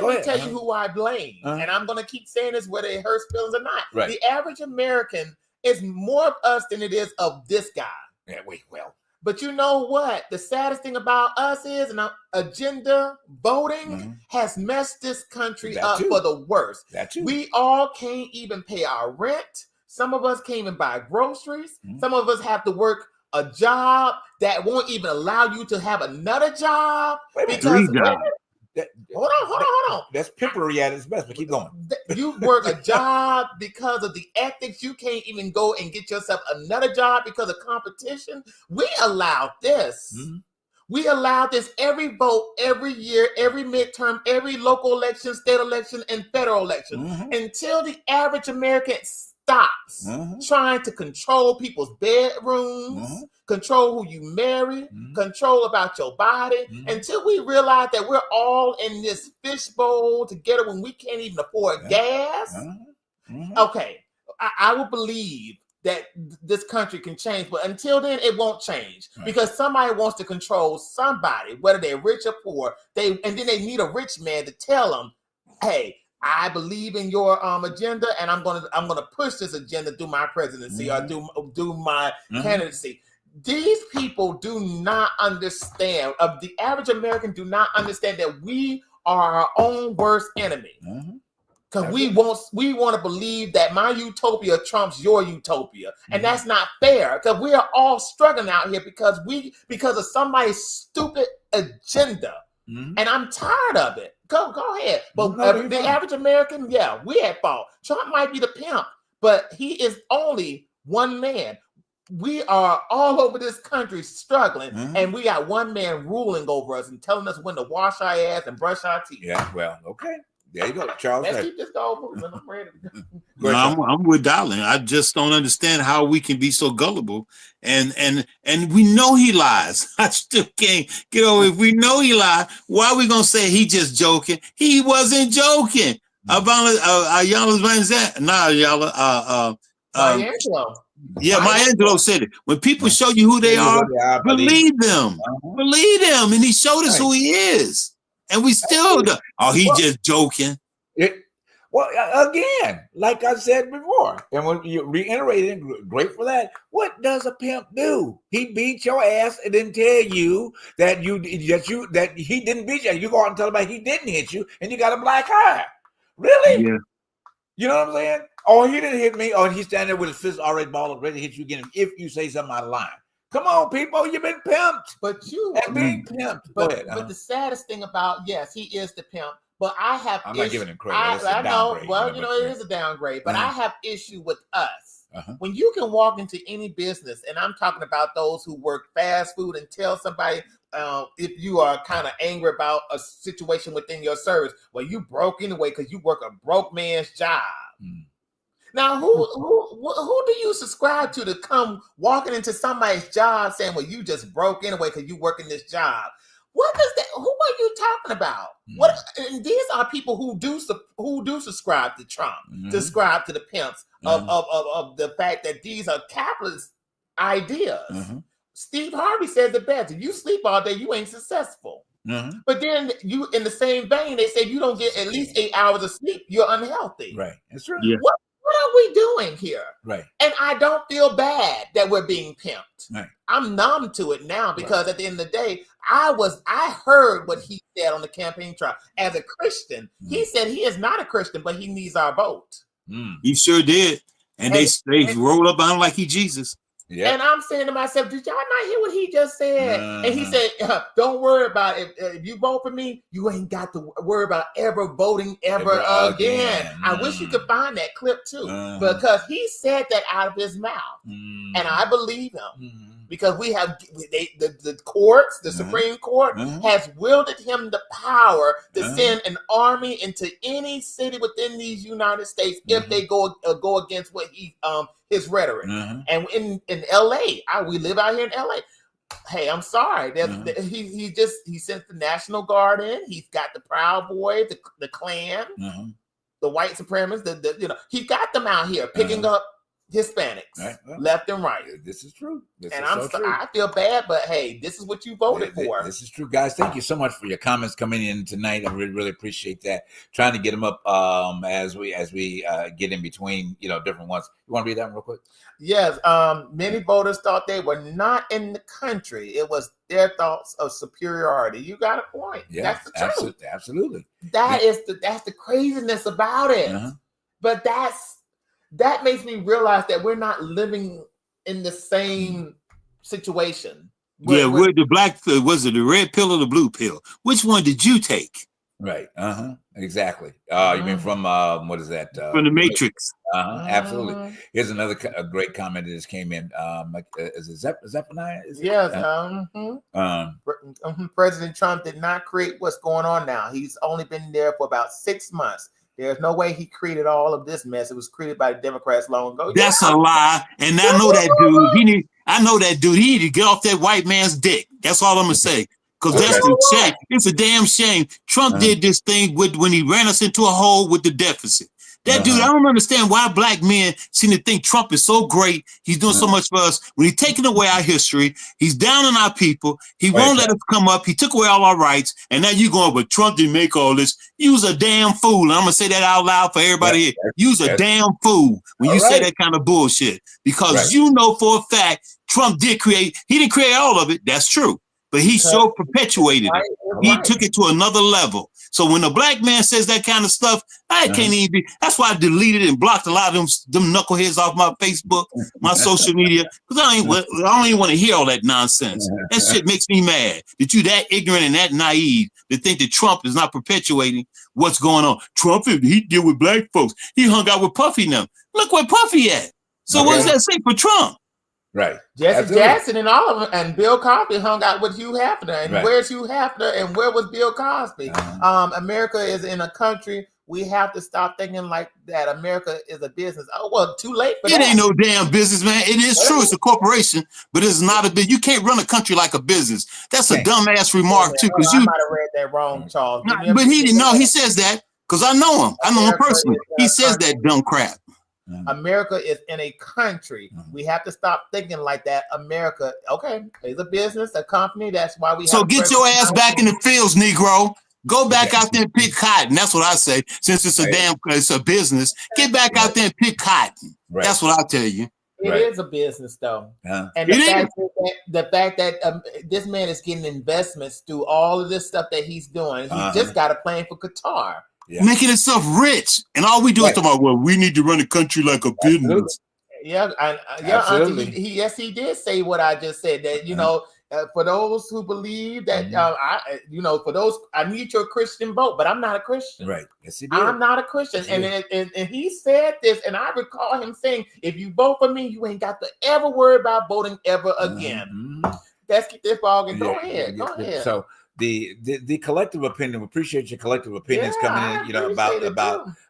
me tell you who I blame. And I'm going to keep saying this whether it hurts feelings or not. Right. The average American is more of us than it is of this guy. Yeah, well. But you know what? The saddest thing about us is agenda voting has messed this country up for the worst. We all can't even pay our rent. Some of us can't even buy groceries. Some of us have to work a job that won't even allow you to have another job. Because hold on. That's pimpery at its best, but keep going. You work a job because of the ethics. You can't even go and get yourself another job because of competition. We allowed this. We allowed this every vote, every year, every midterm, every local election, state election, and federal election until the average American stops trying to control people's bedrooms, control who you marry, control about your body, until we realize that we're all in this fishbowl together when we can't even afford gas. Okay, I will believe that this country can change, but until then, it won't change because somebody wants to control somebody, whether they're rich or poor. And then they need a rich man to tell them, "Hey, I believe in your agenda, and I'm gonna push this agenda through my presidency or do my candidacy." These people do not understand. The average American do not understand that we are our own worst enemy. Because we want to believe that my utopia trumps your utopia, and that's not fair. Because we are all struggling out here because of somebody's stupid agenda, and I'm tired of it. Go ahead. But the average American, we at fault. Trump might be the pimp, but he is only one man. We are all over this country struggling, and we got one man ruling over us and telling us when to wash our ass and brush our teeth. Yeah, well, okay. There you go, Charles. Let's keep this going moving. I'm ready. I'm with Darling. I just don't understand how we can be so gullible, and we know he lies. I still can't get over. If we know he lied, why are we gonna say he just joking? He wasn't joking. Ayala's man said, nah, Ayala. Yeah, Maya Angelou said it. When people show you who they are, believe them. Believe them, and he showed us who he is. And we still do. Oh, he just joking. Well, again, like I said before, and when you reiterated, great for that. What does a pimp do? He beat your ass and then tell you that he didn't beat you. You go out and tell him he didn't hit you, and you got a black eye. Really? Yeah. You know what I'm saying? Oh, he didn't hit me. Oh, and he's standing there with his fist already balled, ready to hit you again if you say something out of line. Come on, people, you've been pimped. But you have been pimped. But the saddest thing about, yes, he is the pimp. But I'm not giving him credit. I know. Well, it is a downgrade. But I have issue with us. When you can walk into any business, and I'm talking about those who work fast food, and tell somebody if you are kind of angry about a situation within your service, well, you broke anyway because you work a broke man's job. Now, who do you subscribe to come walking into somebody's job saying, well, you just broke anyway because you work in this job? What does that? Who are you talking about? What? And these are people who do subscribe to Trump, subscribe to the pimps of the fact that these are capitalist ideas. Steve Harvey says it best: if you sleep all day, you ain't successful. But then you, in the same vein, they say you don't get at least 8 hours of sleep, you're unhealthy. Right. That's right. Yeah. What are we doing here? Right. And I don't feel bad that we're being pimped. Right. I'm numb to it now because at the end of the day, I heard what he said on the campaign trail. As a Christian, he said he is not a Christian, but he needs our vote. He sure did. And they roll up on him like he Jesus. Yeah. And I'm saying to myself, did y'all not hear what he just said? And he said, don't worry about it. If you vote for me, you ain't got to worry about ever voting ever again. I wish you could find that clip too, because he said that out of his mouth. And I believe him. Because we have the courts, the Supreme Court has wielded him the power to send an army into any city within these United States if they go against what his rhetoric. And in LA, we live out here in LA. Hey, I'm sorry. He sent the National Guard in. He's got the Proud Boys, the Klan, the white supremacists. He got them out here picking up Hispanics left and right. This is true. I feel bad, but hey, this is what you voted for. This is true, guys. Thank you so much for your comments coming in tonight. I really appreciate that. Trying to get them up as we get in between, different ones. You want to read that one real quick? Yes. Many voters thought they were not in the country. It was their thoughts of superiority. You got a point. Yeah, that's the truth. Absolutely. That's the craziness about it. But that makes me realize that we're not living in the same situation. Where the black was it the red pill or the blue pill? Which one did you take? Right. Exactly. You mean from what is that? From the Matrix. Absolutely. Here's another great comment that just came in. Is it Zephaniah? Yes. President Trump did not create what's going on now. He's only been there for about 6 months. There's no way he created all of this mess. It was created by the Democrats long ago. That's a lie. And I know that dude. I know that dude. He need to get off that white man's dick. That's all I'm gonna say. Because that's the shame. It's a damn shame. Trump did this thing when he ran us into a hole with the deficit. That dude, I don't understand why black men seem to think Trump is so great. He's doing so much for us. When he's taking away our history, he's down on our people. He won't let us come up. He took away all our rights. And now you going, but Trump didn't make all this. You's a damn fool. And I'm going to say that out loud for everybody here. You's a damn fool when you say that kind of bullshit. Because you know for a fact, Trump did create. He didn't create all of it. That's true. But he so perpetuated it. He took it to another level. So when a black man says that kind of stuff, I can't even be. That's why I deleted and blocked a lot of them knuckleheads off my Facebook, my social media, because I don't even want to hear all that nonsense. That shit makes me mad. That you that ignorant and that naive to think that Trump is not perpetuating what's going on. Trump, he deal with black folks. He hung out with Puffy now. Look where Puffy at. So what does that say for Trump? Right. Jesse Jackson and all of them, and Bill Cosby hung out with Hugh Hefner. And where's Hugh Hefner and where was Bill Cosby? America is in a country. We have to stop thinking like that. America is a business. Oh, well, too late for that. It ain't no damn business, man. It is true. It's a corporation, but it's not a business. You can't run a country like a business. That's a dumbass remark, too. Because I might have read that wrong, Charles. But he didn't know. He says that because I know him. I know him personally. He says that dumb crap. America is in a country. We have to stop thinking like that. America, is a business, a company. That's why we. So get your ass back in the fields, Negro. Go back out there and pick cotton. That's what I say. Since it's it's a business, get back out there and pick cotton. That's what I tell you. It is a business, though, and the fact that this man is getting investments through all of this stuff that he's doing. He just got a plane for Qatar. Making himself rich, and all we do is talk about, well, we need to run the country like a business. Absolutely. He did say what I just said. That for those who believe that, for those, I need your Christian vote, but I'm not a Christian. Right? Yes, he did. I'm not a Christian, and he said this, and I recall him saying, "If you vote for me, you ain't got to ever worry about voting ever again." Let's get this ball and go ahead. Go ahead. So. The collective opinion. We appreciate your collective opinions coming in,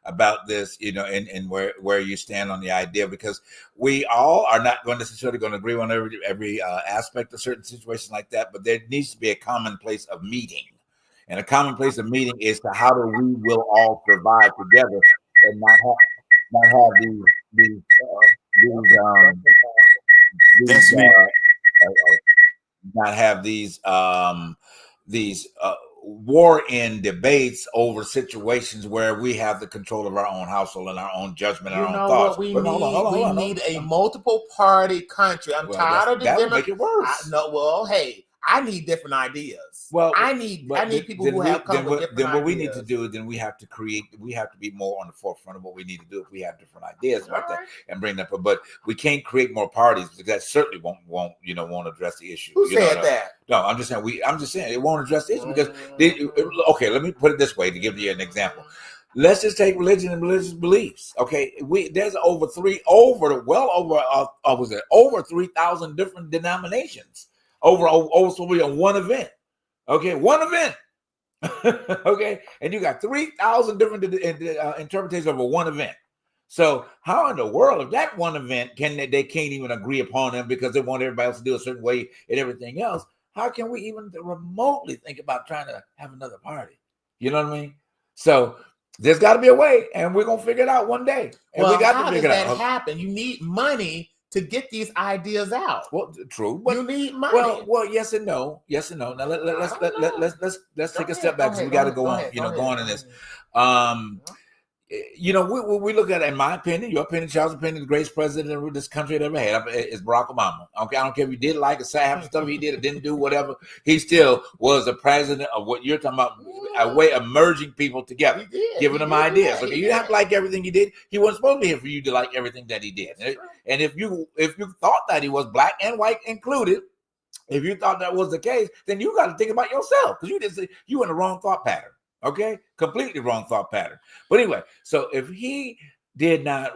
about this, and where you stand on the idea, because we all are not necessarily going to agree on every aspect of certain situations like that, but there needs to be a common place of meeting, and a common place of meeting is to how do we will all survive together and not have these war end debates over situations where we have the control of our own household and our own judgment, our own thoughts. We need a multiple party country. I'm tired of the Democrats. Make it worse. I need different ideas. Well, I need people who have come with different ideas. Then what we need to do is we have to be more on the forefront of what we need to do if we have different ideas about that and bring that up. But we can't create more parties because that certainly won't address the issue. Who said that? No, I'm just saying it won't address the issue because let me put it this way to give you an example. Let's just take religion and religious beliefs. Okay, there's over 3,000 different denominations. Over one event. Okay, one event. Okay, and you got 3,000 different interpretations over one event. So how in the world, if that one event they can't even agree upon them because they want everybody else to do a certain way and everything else, how can we even remotely think about trying to have another party? You know what I mean? So there's got to be a way, and we're gonna figure it out one day. And well, we got how to figure does it out. that happen? You need money to get these ideas out. Well, true, but you need money. Well, yes and no, yes and no. Now let's take a step back because we got to go on. Go on in this. We look at it, in my opinion, your opinion, Charles' opinion, the greatest president this country had ever had is Barack Obama. Okay, I don't care if you did like it, half the stuff he did or didn't do, whatever. He still was the president of what you're talking about, a way of merging people together, giving them ideas. Okay, you didn't have to like everything he did. He wasn't supposed to be here for you to like everything that he did. And if you thought that he was black and white included, if you thought that was the case, then you got to think about yourself because you in the wrong thought pattern. Okay, completely wrong thought pattern. But anyway, so if he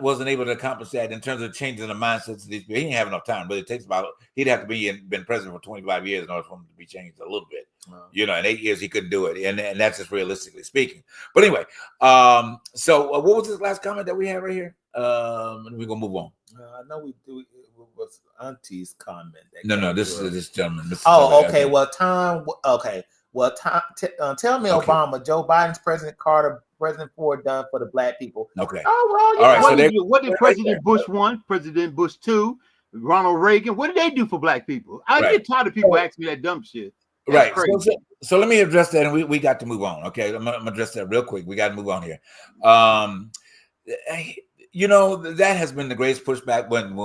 wasn't able to accomplish that in terms of changing the mindsets of these people, he didn't have enough time. But it takes he'd have to been president for 25 years in order for him to be changed a little bit. In 8 years he couldn't do it, and that's just realistically speaking. But anyway, so what was this last comment that we had right here? And we're gonna move on. I know we do. It was Auntie's comment. No, this is this gentleman. Okay. Well, Tom. Okay. Well, tell me, okay. Obama, Joe Biden's President Carter, President Ford done for the black people. Okay. Oh, well, all right. What did President Bush 1, President Bush 2, Ronald Reagan, what did they do for black people? I get tired of people asking me that dumb shit. That's right. So let me address that, and we got to move on. Okay. I'm gonna address that real quick. We got to move on here. That has been the greatest pushback when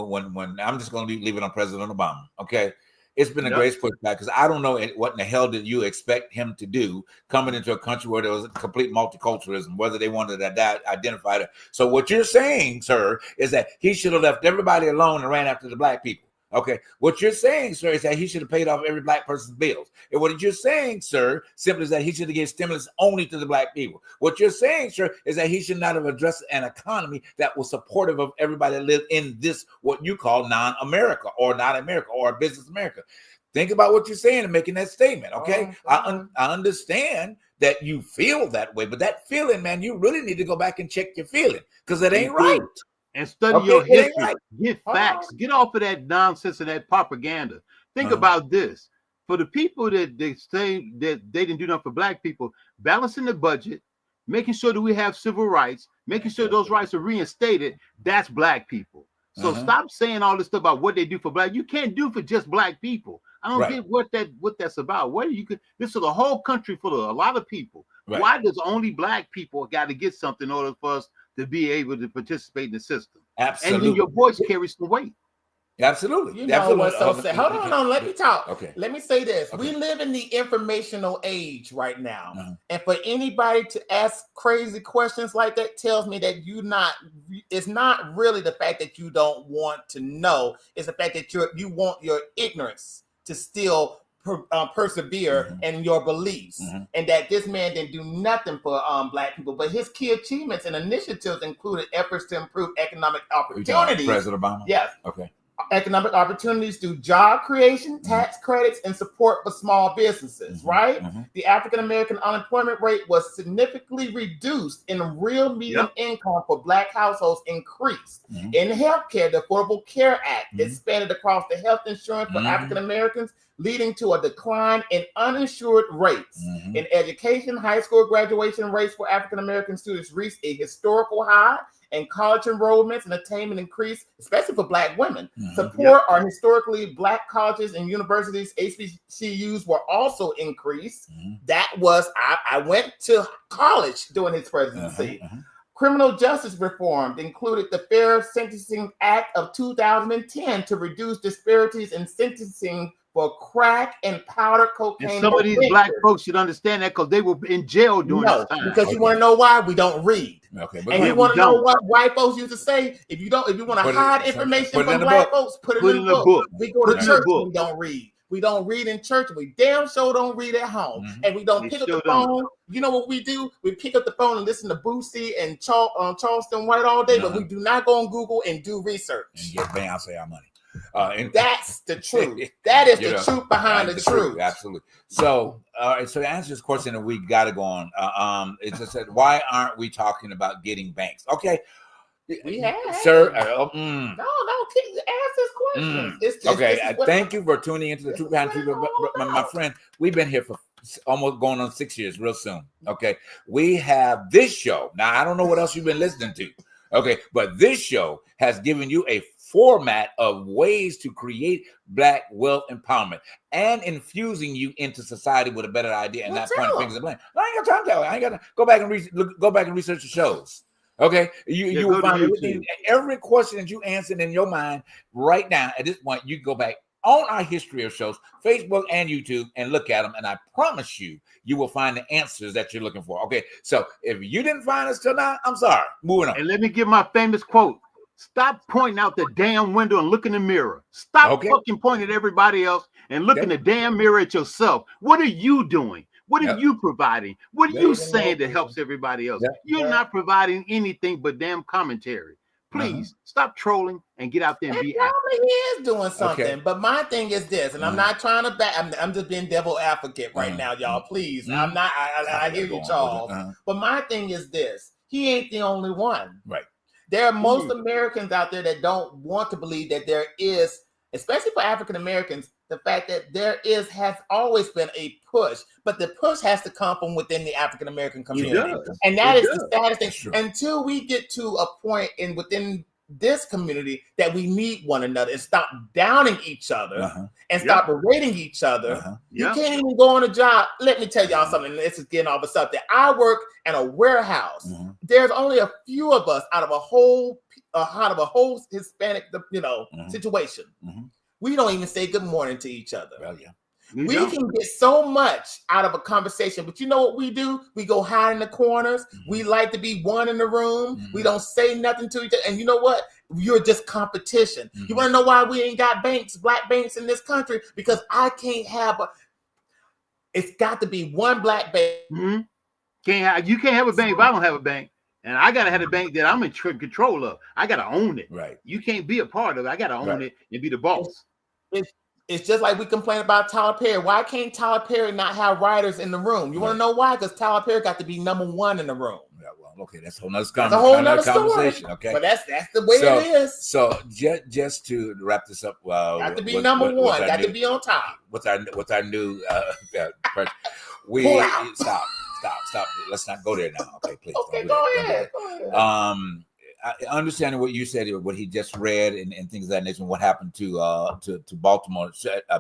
I'm just going to leave it on President Obama. Okay. It's been a great pushback because I don't know what in the hell did you expect him to do coming into a country where there was a complete multiculturalism, whether they wanted to identify it. So what you're saying, sir, is that he should have left everybody alone and ran after the black people. Okay. What you're saying, sir, is that he should have paid off every black person's bills. And what you're saying, sir, simply is that he should have given stimulus only to the black people. What you're saying, sir, is that he should not have addressed an economy that was supportive of everybody that lived in this, what you call non-America or not America or business America. Think about what you're saying and making that statement. Okay. I understand that you feel that way, but that feeling, man, you really need to go back and check your feeling because it ain't right. And study your history. Right. Get facts. Get off of that nonsense and that propaganda. Think about this. For the people that they say that they didn't do nothing for black people, balancing the budget, making sure that we have civil rights, making sure those rights are reinstated, that's black people. So stop saying all this stuff about what they do for black. You can't do for just black people. I don't get what that's about. This is a whole country full of a lot of people. Right. Why does only black people got to get something in order for us to be able to participate in the system? Absolutely. And then your voice carries some weight. Absolutely. You know what's so sad? Hold on, let me talk. Okay. Let me say this. Okay. We live in the informational age right now. And for anybody to ask crazy questions like that tells me that it's not really the fact that you don't want to know. It's the fact that you want your ignorance to still persevere in your beliefs, and that this man didn't do nothing for black people, but his key achievements and initiatives included efforts to improve economic opportunities. President Obama? Yes. Okay. Economic opportunities through job creation, tax credits, and support for small businesses, right? The African-American unemployment rate was significantly reduced and real median income for black households increased. In healthcare, the Affordable Care Act expanded across the health insurance for African-Americans, leading to a decline in uninsured rates. In education, high school graduation rates for African-American students reached a historical high, and college enrollments and attainment increased, especially for black women. Support our historically black colleges and universities, HBCUs, were also increased. That was, I went to college during his presidency. Criminal justice reform included the Fair Sentencing Act of 2010 to reduce disparities in sentencing for crack and powder cocaine. And some of these black folks should understand that because they were in jail during this time. Because you want to know why? We don't read. Okay, and you want to know what white folks used to say? If you want to hide information from black folks, put it in the book. We go to church and we don't read. We don't read in church. We damn sure don't read at home. And we don't pick up the phone. You know what we do? We pick up the phone and listen to Boosie and Charleston White all day, but we do not go on Google and do research. And get Beyonce our money. And that's the truth. That is the truth behind the truth. Absolutely. So, so to answer this question, and we got to go on. It's just that why aren't we talking about getting banks? Okay, We have, sir. No, ask this question. Okay, thank you for tuning into the Two Pound Truth, my friend. We've been here for almost going on 6 years, real soon. Okay, we have this show now. I don't know what else you've been listening to. Okay, but this show has given you a format of ways to create Black wealth empowerment and infusing you into society with a better idea and not pointing fingers at blame. I ain't got time to tell you. I ain't got to go back and research the shows. Okay, you will find every question that you answered in your mind right now. At this point, you can go back on our history of shows, Facebook and YouTube, and look at them. And I promise you, you will find the answers that you're looking for. Okay, so if you didn't find us till now, I'm sorry. Moving on. And let me give my famous quote. Stop pointing out the damn window and look in the mirror. Stop fucking pointing at everybody else and look in the damn mirror at yourself. What are you doing? What are you providing? What are you saying that helps everybody else? You're not providing anything but damn commentary. Please stop trolling and get out there and be active. He is doing something, but my thing is this, and I'm not trying to back. I'm just being devil advocate right now, y'all. Please, I'm not. I hear you, Charles. But my thing is this: he ain't the only one. Right. There are most Americans out there that don't want to believe that there is, especially for African Americans, the fact that there has always been a push, but the push has to come from within the African American community, and that is the saddest thing. Until we get to a point within this community that we need one another and stop downing each other and stop berating each other. You can't even go on a job. Let me tell y'all something. This is getting off of something. I work in a warehouse. There's only a few of us out of a whole Hispanic, situation. We don't even say good morning to each other. Well, we can get so much out of a conversation, but you know what we do? We go hide in the corners. We like to be one in the room. We don't say nothing to each other. And you know what? You're just competition. You want to know why we ain't got black banks in this country? Because I can't have it's got to be one black bank. You can't have a bank if I don't have a bank. And I gotta have a bank that I'm in control of. I gotta own it. Right. You can't be a part of it. I gotta own it and be the boss. It's just like we complain about Tyler Perry. Why can't Tyler Perry not have writers in the room? You want to know why? Because Tyler Perry got to be number one in the room. Yeah, well, okay, that's a whole nother conversation. Okay, but that's the way it is. So just to wrap this up, got to be number one. Got to be on top. What's our new? We stop. Let's not go there now. Okay, please. Okay, go ahead. Understanding what you said, what he just read, and things of that nature, and what happened to Baltimore,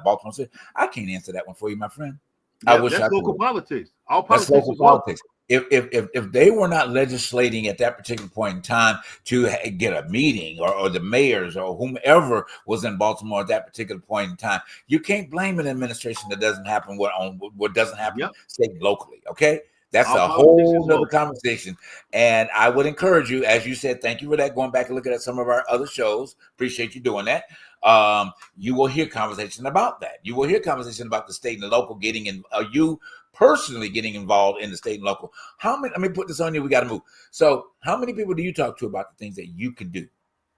Baltimore City. I can't answer that one for you, my friend. I wish that's local politics. All politics. That's local politics. If they were not legislating at that particular point in time to get a meeting, or the mayors or whomever was in Baltimore at that particular point in time, you can't blame an administration that doesn't happen what doesn't happen state locally. Okay. That's a whole other conversation. And I would encourage you, as you said, thank you for that, going back and looking at some of our other shows. Appreciate you doing that. You will hear conversation about that. You will hear conversation about the state and the local getting in. You personally getting involved in the state and local. Let me put this on you. We got to move. So how many people do you talk to about the things that you can do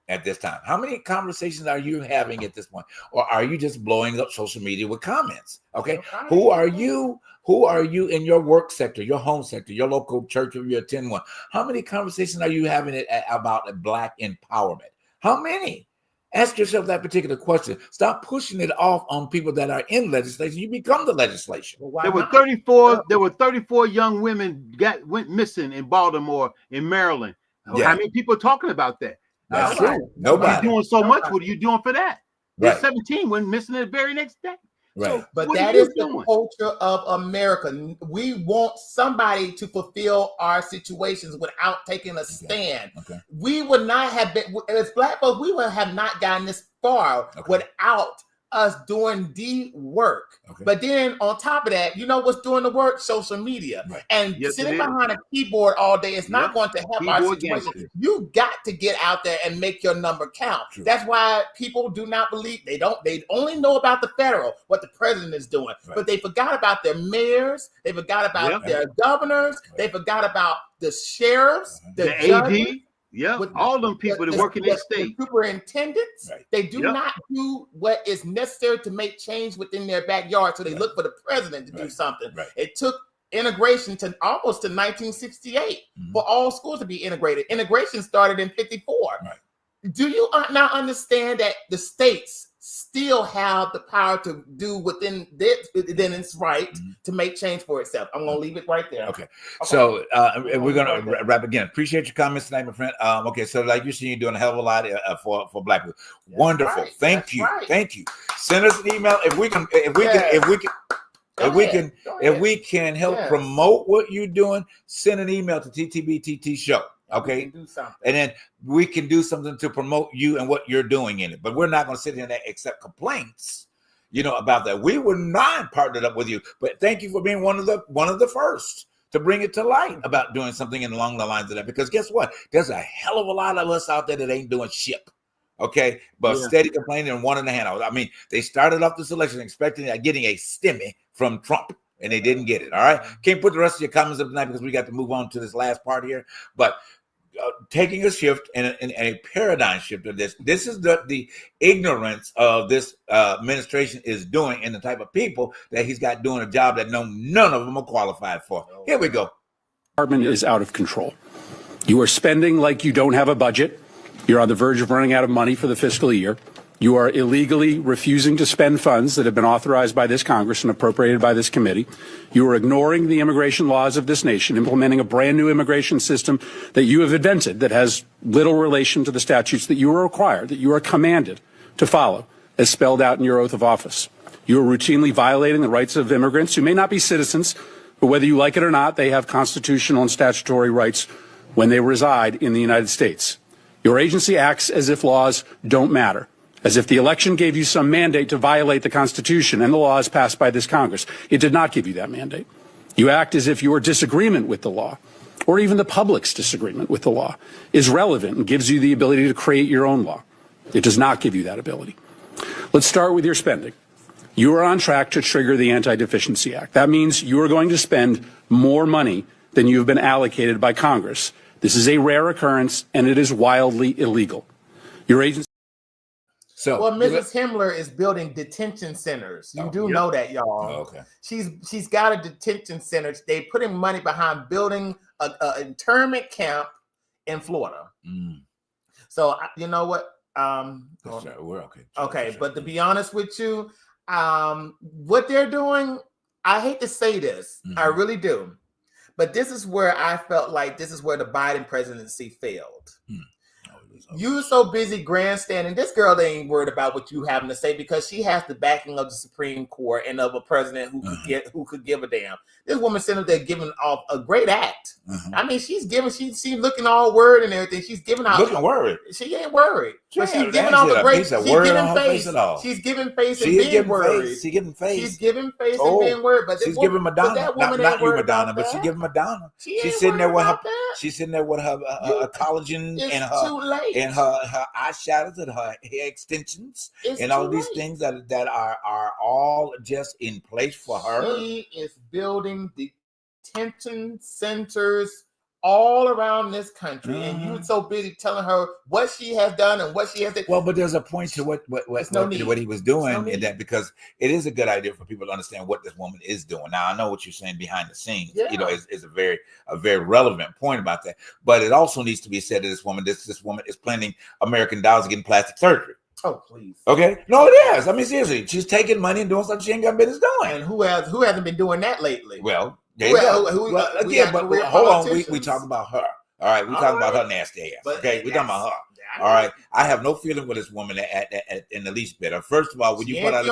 at this time? How many conversations are you having at this point? Or are you just blowing up social media with comments? Okay. Who are you in your work sector, your home sector, your local church if you attend one? How many conversations are you having about Black empowerment? How many? Ask yourself that particular question. Stop pushing it off on people that are in legislation. You become the legislation. There were 34. There were 34 young women went missing in Baltimore, in Maryland. Yeah. How many people are talking about that? That's true. Nobody. You're doing so much. What are you doing for that? Right. 17 went missing the very next day. Right. So, but that is the culture of America. We want somebody to fulfill our situations without taking a stand. Okay. We would not have been, as Black folks, we would have not gotten this far without us doing the work. Okay. But then on top of that, you know what's doing the work? Social media. Right. And sitting behind a keyboard all day is not going to help our situation. You got to get out there and make your number count. True. That's why people do not believe, they only know about the federal, what the president is doing, but they forgot about their mayors, they forgot about their governors, they forgot about the sheriffs, the AD. Yeah, all them people that work in their state. Superintendents, they do not do what is necessary to make change within their backyard. So they look for the president to do something. It took integration to almost to 1968 for all schools to be integrated. Integration started in 54. Right. Do you now understand that the states still have the power to do within its right to make change for itself? I'm going to leave it right there. Okay. So we're going to wrap again. Appreciate your comments tonight, my friend. Okay. So like you see, you're doing a hell of a lot for Black people. That's Wonderful. right. Thank you. Right. Thank you. Send us an email if we can help promote what you're doing. Send an email to TTBTT Show. Okay, do something. And then we can do something to promote you and what you're doing in it. But we're not going to sit here and accept complaints, about that. We were not partnered up with you, but thank you for being one of the first to bring it to light about doing something along the lines of that. Because guess what? There's a hell of a lot of us out there that ain't doing shit. Okay, but steady complaining and wanting the handout. I mean, they started off this election expecting getting a stimmy from Trump, and they didn't get it. All right, can't put the rest of your comments up tonight because we got to move on to this last part here, but. Taking a shift and a paradigm shift of this. This is the ignorance of this administration is doing, and the type of people that he's got doing a job that none of them are qualified for. Here we go. Department is out of control. You are spending like you don't have a budget. You're on the verge of running out of money for the fiscal year. You are illegally refusing to spend funds that have been authorized by this Congress and appropriated by this committee. You are ignoring the immigration laws of this nation, implementing a brand new immigration system that you have invented that has little relation to the statutes that you are required, that you are commanded to follow, as spelled out in your oath of office. You are routinely violating the rights of immigrants who may not be citizens, but whether you like it or not, they have constitutional and statutory rights when they reside in the United States. Your agency acts as if laws don't matter, as if the election gave you some mandate to violate the Constitution and the laws passed by this Congress. It did not give you that mandate. You act as if your disagreement with the law, or even the public's disagreement with the law, is relevant and gives you the ability to create your own law. It does not give you that ability. Let's start with your spending. You are on track to trigger the Anti-Deficiency Act. That means you are going to spend more money than you have been allocated by Congress. This is a rare occurrence, and it is wildly illegal. Your agency. Well, Mrs. Himmler is building detention centers. You do know that, y'all. Oh, okay. She's got a detention center. They putting money behind building an internment camp in Florida. So you know what? We're okay. Okay, but to be honest with you, what they're doing, I hate to say this, I really do, but this is where I felt like this is where the Biden presidency failed. You're so busy grandstanding. This girl ain't worried about what you having to say because she has the backing of the Supreme Court and of a president who could give a damn. This woman sitting up there giving off a great act. I mean, she's looking all worried and everything. She's giving out. Looking worried. She ain't worried. But she's giving off a great. She's giving face. She's giving face and being worried. She's giving face. She's giving face and being worried. But she's giving Madonna. That woman not you, Madonna, but she's giving Madonna. She's sitting there with her. She's sitting there with her collagen and her. Too late. And her eyeshadows and her hair extensions and all these things that are all just in place for her. She is building detention centers all around this country, and you're so busy telling her what she has done and what she has done. Well, but there's a point to what he was doing, and that because it is a good idea for people to understand what this woman is doing. Now, I know what you're saying behind the scenes. Is a very relevant point about that. But it also needs to be said that this woman is planning American dollars getting plastic surgery. Oh, please. Okay. No, it is. I mean, seriously, she's taking money and doing something she ain't got business doing. And who hasn't been doing that lately? Well, hold on. We talk about her. All right, we talking about her nasty ass. Okay, we talking about her. All right, I have no feeling with this woman in the least bit. First of all, when you put out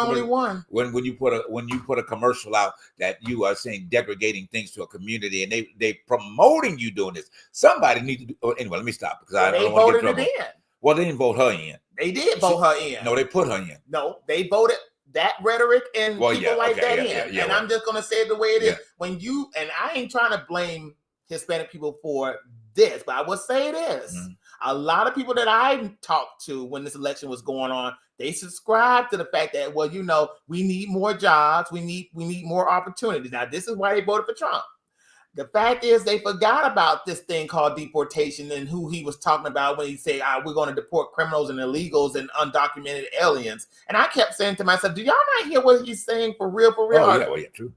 when you put a commercial out that you are saying degrading things to a community and they promoting you doing this, somebody needs to do. Anyway, let me stop because I don't want to get in trouble. Well, they didn't vote her in. They did vote her in. No, they put her in. No, they voted that rhetoric and people like that in. And I'm just gonna say it the way it is. When you and I ain't trying to blame Hispanic people for this, but I will say it is. A lot of people that I talked to when this election was going on, they subscribe to the fact that, well, we need more jobs, we need more opportunities. Now, this is why they voted for Trump. The fact is they forgot about this thing called deportation and who he was talking about when he said, we're going to deport criminals and illegals and undocumented aliens. And I kept saying to myself, do y'all not hear what he's saying for real? Oh, yeah, true.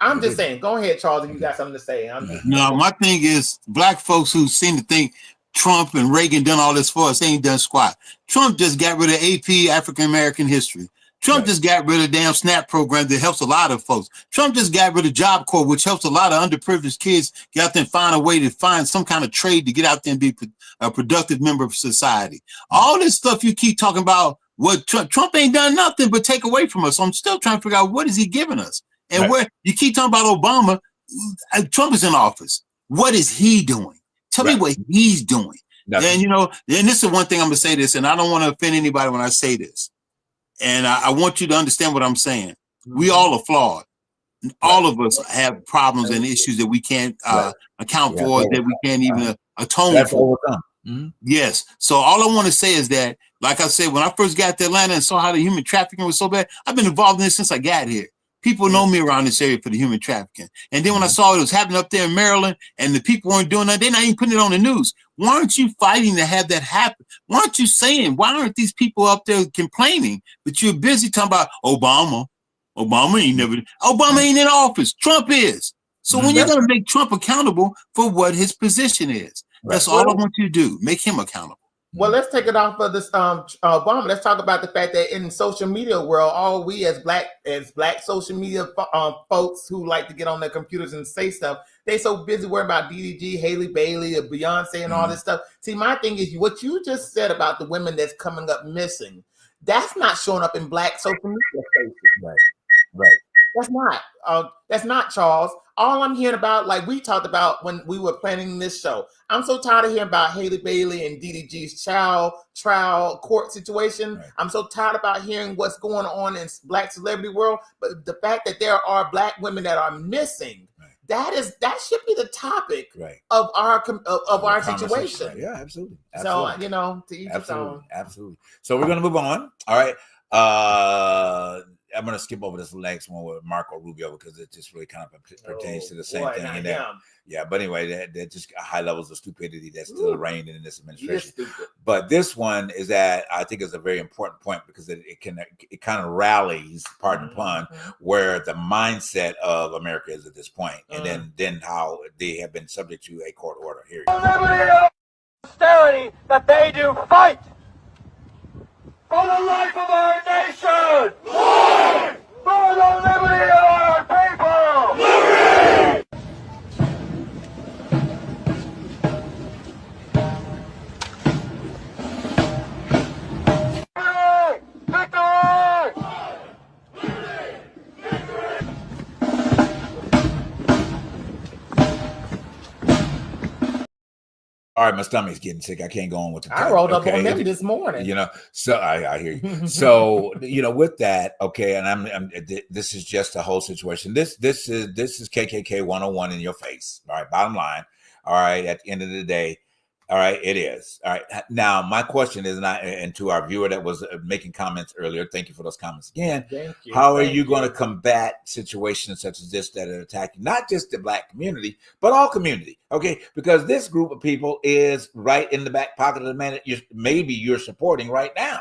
I'm just saying. Go ahead, Charles. If you got something to say. No, my thing is black folks who seem to think Trump and Reagan done all this for us. They ain't done squat. Trump just got rid of AP, African American history. Trump just got rid of damn SNAP program that helps a lot of folks. Trump just got rid of Job Corps, which helps a lot of underprivileged kids get out there and find a way to find some kind of trade to get out there and be a productive member of society. All this stuff you keep talking about, what Trump ain't done nothing but take away from us. So I'm still trying to figure out what is he giving us? And where you keep talking about Obama, Trump is in office. What is he doing? Tell me what he's doing. Nothing. And, you know, and this is one thing I'm going to say this, and I don't want to offend anybody when I say this. And I want you to understand what I'm saying. We all are flawed. All of us have problems and issues that we can't account for, that we can't even atone for. Yes. So all I want to say is that, like I said, when I first got to Atlanta and saw how the human trafficking was so bad, I've been involved in this since I got here. People know me around this area for the human trafficking. And then when I saw it was happening up there in Maryland and the people weren't doing that, they're not even putting it on the news. Why aren't you fighting to have that happen? Why aren't you saying, why aren't these people up there complaining? But you're busy talking about Obama. Obama ain't in office. Trump is. So when you're going to make Trump accountable for what his position is, that's all I want you to do. Make him accountable. Well, let's take it off of this Obama. Let's talk about the fact that in social media world, all we as black social media folks who like to get on their computers and say stuff, they so busy worrying about DDG, Haley Bailey, or Beyonce and all this stuff. See, my thing is what you just said about the women that's coming up missing. That's not showing up in black social media spaces. Right. That's not, Charles. All I'm hearing about, like we talked about when we were planning this show, I'm so tired of hearing about Haley Bailey and DDG's trial court situation. Right. I'm so tired about hearing what's going on in black celebrity world. But the fact that there are black women that are missing, that should be the topic of our situation. Right. Yeah, absolutely. So you know, to each his own. Absolutely. So we're gonna move on. All right. I'm going to skip over this next one with Marco Rubio because it just really kind of pertains to the same thing. And but anyway, that just high levels of stupidity that's still reigning in this administration. But this one is that I think is a very important point because it kind of rallies, pardon the pun, where the mindset of America is at this point, and then how they have been subject to a court order. Here, liberty and austerity that they do fight. For the life of our nation! Lord! For the liberty of our people! Liberty! Victory! Victory! Liberty! Victory! All right, my stomach's getting sick. I can't go on with the. I rolled up on them this morning. You know, so I hear you. So you know, with that, okay, and I'm this is just a whole situation. This is KKK 101 in your face. All right, bottom line. All right, at the end of the day, all right, it is. All right. Now, my question is, and to our viewer that was making comments earlier, thank you for those comments again. Thank you. How are you going to combat situations such as this that are attacking not just the black community, but all community? Okay, because this group of people is right in the back pocket of the man that maybe you're supporting right now.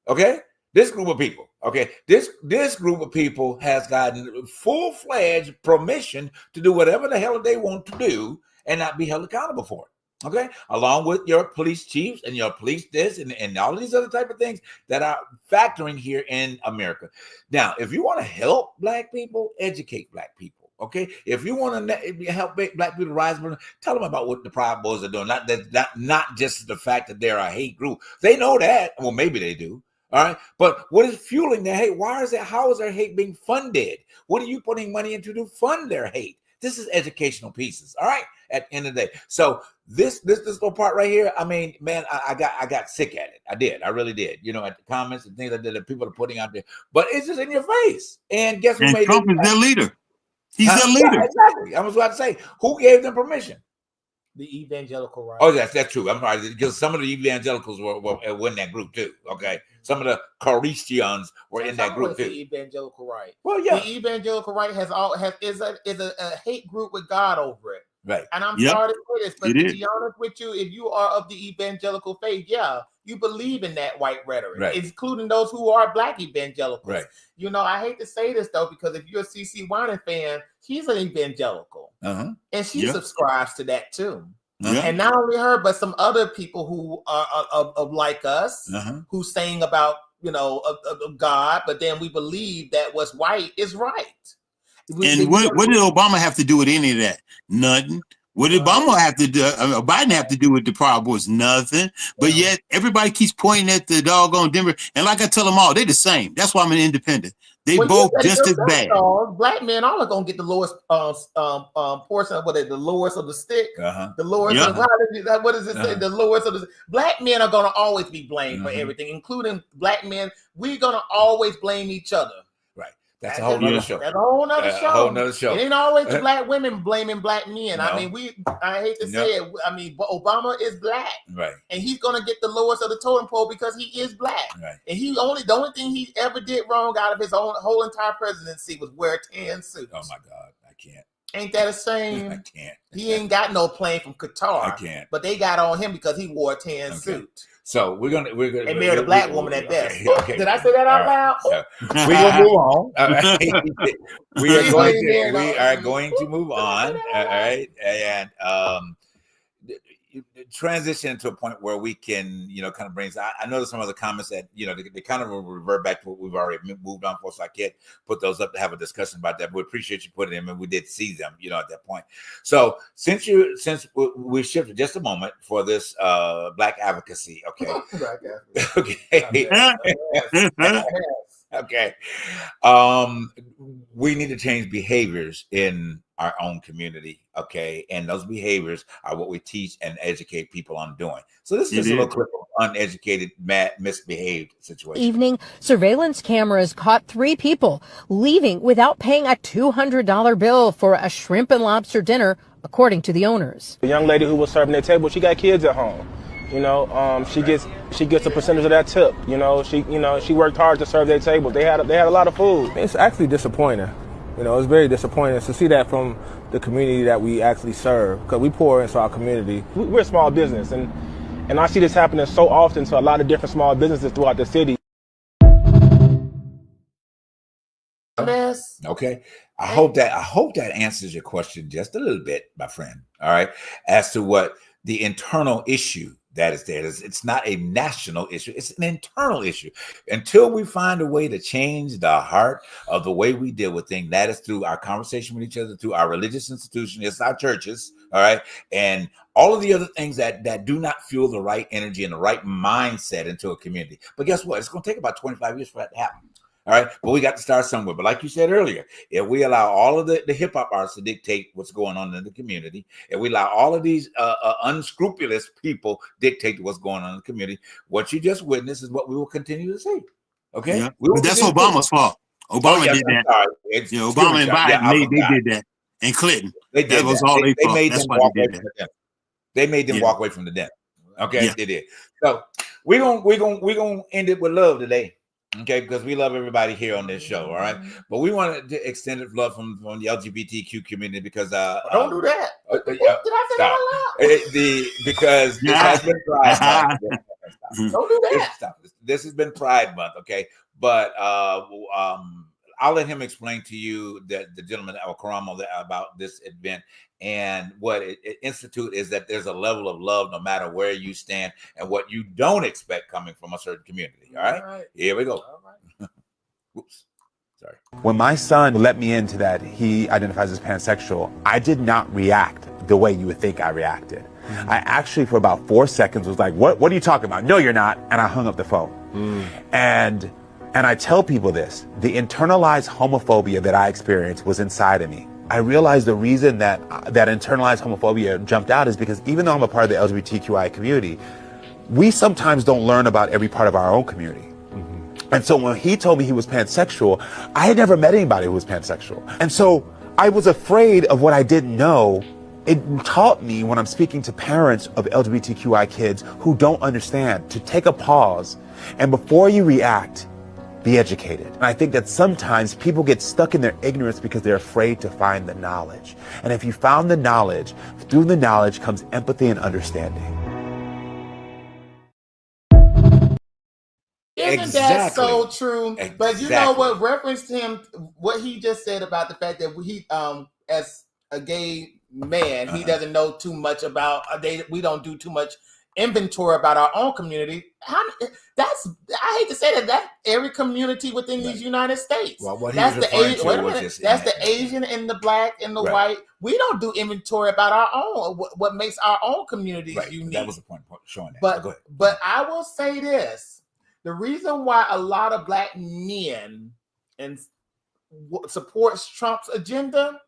Okay, this group of people. Okay, this group of people has gotten full-fledged permission to do whatever the hell they want to do and not be held accountable for it. Okay, along with your police chiefs and your police this and all of these other type of things that are factoring here in America. Now, if you want to help black people, educate black people. Okay, if you want to help black people rise, tell them about what the Proud Boys are doing. Not just the fact that they're a hate group. They know that. Well, maybe they do. All right, but what is fueling their hate? Why is it? How is their hate being funded? What are you putting money into to fund their hate? This is educational pieces. All right. At the end of the day. So this little part right here, I mean, man, I got sick at it. I did. I really did. You know, at the comments and things that people are putting out there. But it's just in your face. And guess who made Trump is their leader. He's their leader. Yeah, exactly. I was about to say, who gave them permission? The evangelical right. Oh, that's true. I'm sorry, because some of the evangelicals were in that group too. Okay, some of the Christians were in that group too. The evangelical right. Well, yeah, the evangelical right is a hate group with God over it. Right. And I'm sorry to say this, but to is. be honest with you, if you are of the evangelical faith, yeah, you believe in that white rhetoric, right. including those who are black evangelicals. Right. You know, I hate to say this though, because if you're a CC Winan fan, she's an evangelical, and she subscribes to that too. And not only her, but some other people who are of like us, who saying about, you know, of God, but then we believe that what's white is right. And what did Obama have to do with any of that? Nothing. What did Obama have to do? Biden have to do with the Proud Boys? Nothing. But yet everybody keeps pointing at the doggone Denver. And like I tell them all, they're the same. That's why I'm an independent. They both just as bad. Black men all are gonna get the lowest portion of the lowest of the stick. The lowest of what does it say? The lowest of the black men are gonna always be blamed for everything, including black men. We're gonna always blame each other. That's a whole nother show. That's a whole nother show. A whole nother show. It ain't always black women blaming black men. No. I mean, I hate to say it. I mean, Obama is black. Right. And he's gonna get the lowest of the totem pole because he is black. Right. And the only thing he ever did wrong out of his whole entire presidency was wear a tan suit. Oh my God, I can't. Ain't that a shame? I can't. He ain't got no plane from Qatar. I can't. But they got on him because he wore a tan suit. So we're gonna and married a black woman at best. Okay. Did I say that out loud? So we're gonna move on. All right. we are going to move on. All right, and transition to a point where we can, you know, kind of bring. I know there's some other comments that, you know, they kind of revert back to what we've already moved on for, so I can't put those up to have a discussion about that. But we appreciate you putting them, and we did see them, you know, at that point. So since we shifted just a moment for this black advocacy, okay, okay, we need to change behaviors in our own community, okay? And those behaviors are what we teach and educate people on doing. So this is just a little clip of uneducated, misbehaved situation. Evening, surveillance cameras caught 3 people leaving without paying a $200 bill for a shrimp and lobster dinner, according to the owners. The young lady who was serving their table, she got kids at home. You know, she gets a percentage of that tip. You know, she worked hard to serve their tables. They had a lot of food. It's actually disappointing. You know, it's very disappointing to see that from the community that we actually serve, because we pour into our community. We're a small business, and I see this happening so often to a lot of different small businesses throughout the city. Okay, I hope that answers your question just a little bit, my friend. All right, as to what the internal issue that is there. It's not a national issue. It's an internal issue. Until we find a way to change the heart of the way we deal with things, that is through our conversation with each other, through our religious institution, it's our churches, all right, and all of the other things that do not fuel the right energy and the right mindset into a community. But guess what? It's going to take about 25 years for that to happen. All right, but we got to start somewhere. But like you said earlier, if we allow all of the hip hop artists to dictate what's going on in the community, if we allow all of these unscrupulous people dictate what's going on in the community, what you just witnessed is what we will continue to see. Okay, yeah. But that's Obama's fault. Obama did that. Yeah, Obama and Biden, they did that, and Clinton. That was all they fault. That's why they did that. They made them walk away from the den. Okay, they did. So we're gonna end it with love today. Okay, because we love everybody here on this show, all right. But we want to extend love from the LGBTQ community because don't do that. Did I say that out loud? Because this has been Pride Month. Don't do that. This has been Pride Month, okay. But I'll let him explain to you that the gentleman Karamo about this event. And what it institute is that there's a level of love no matter where you stand and what you don't expect coming from a certain community. All right. Here we go. Right. Oops. Sorry. When my son let me into that he identifies as pansexual, I did not react the way you would think I reacted. I actually, for about 4 seconds, was like, what are you talking about? No, you're not. And I hung up the phone. And I tell people this, the internalized homophobia that I experienced was inside of me. I realized the reason that internalized homophobia jumped out is because even though I'm a part of the LGBTQI community, we sometimes don't learn about every part of our own community. And so when he told me he was pansexual, I had never met anybody who was pansexual. And so I was afraid of what I didn't know. It taught me when I'm speaking to parents of LGBTQI kids who don't understand to take a pause, and before you react, be educated. And I think that sometimes people get stuck in their ignorance because they're afraid to find the knowledge. And if you found the knowledge, through the knowledge comes empathy and understanding. Isn't that so true? Exactly. But you know what referenced him, what he just said about the fact that he, as a gay man, he doesn't know too much about, we don't do too much inventory about our own community. I hate to say that every community within these United States. Well, what that's he the Asian. Wait a minute. That's the Asian and the black and the white. We don't do inventory about our own. What makes our own communities unique. That was the point showing that. But go ahead. But I will say this: the reason why a lot of black men and supports Trump's agenda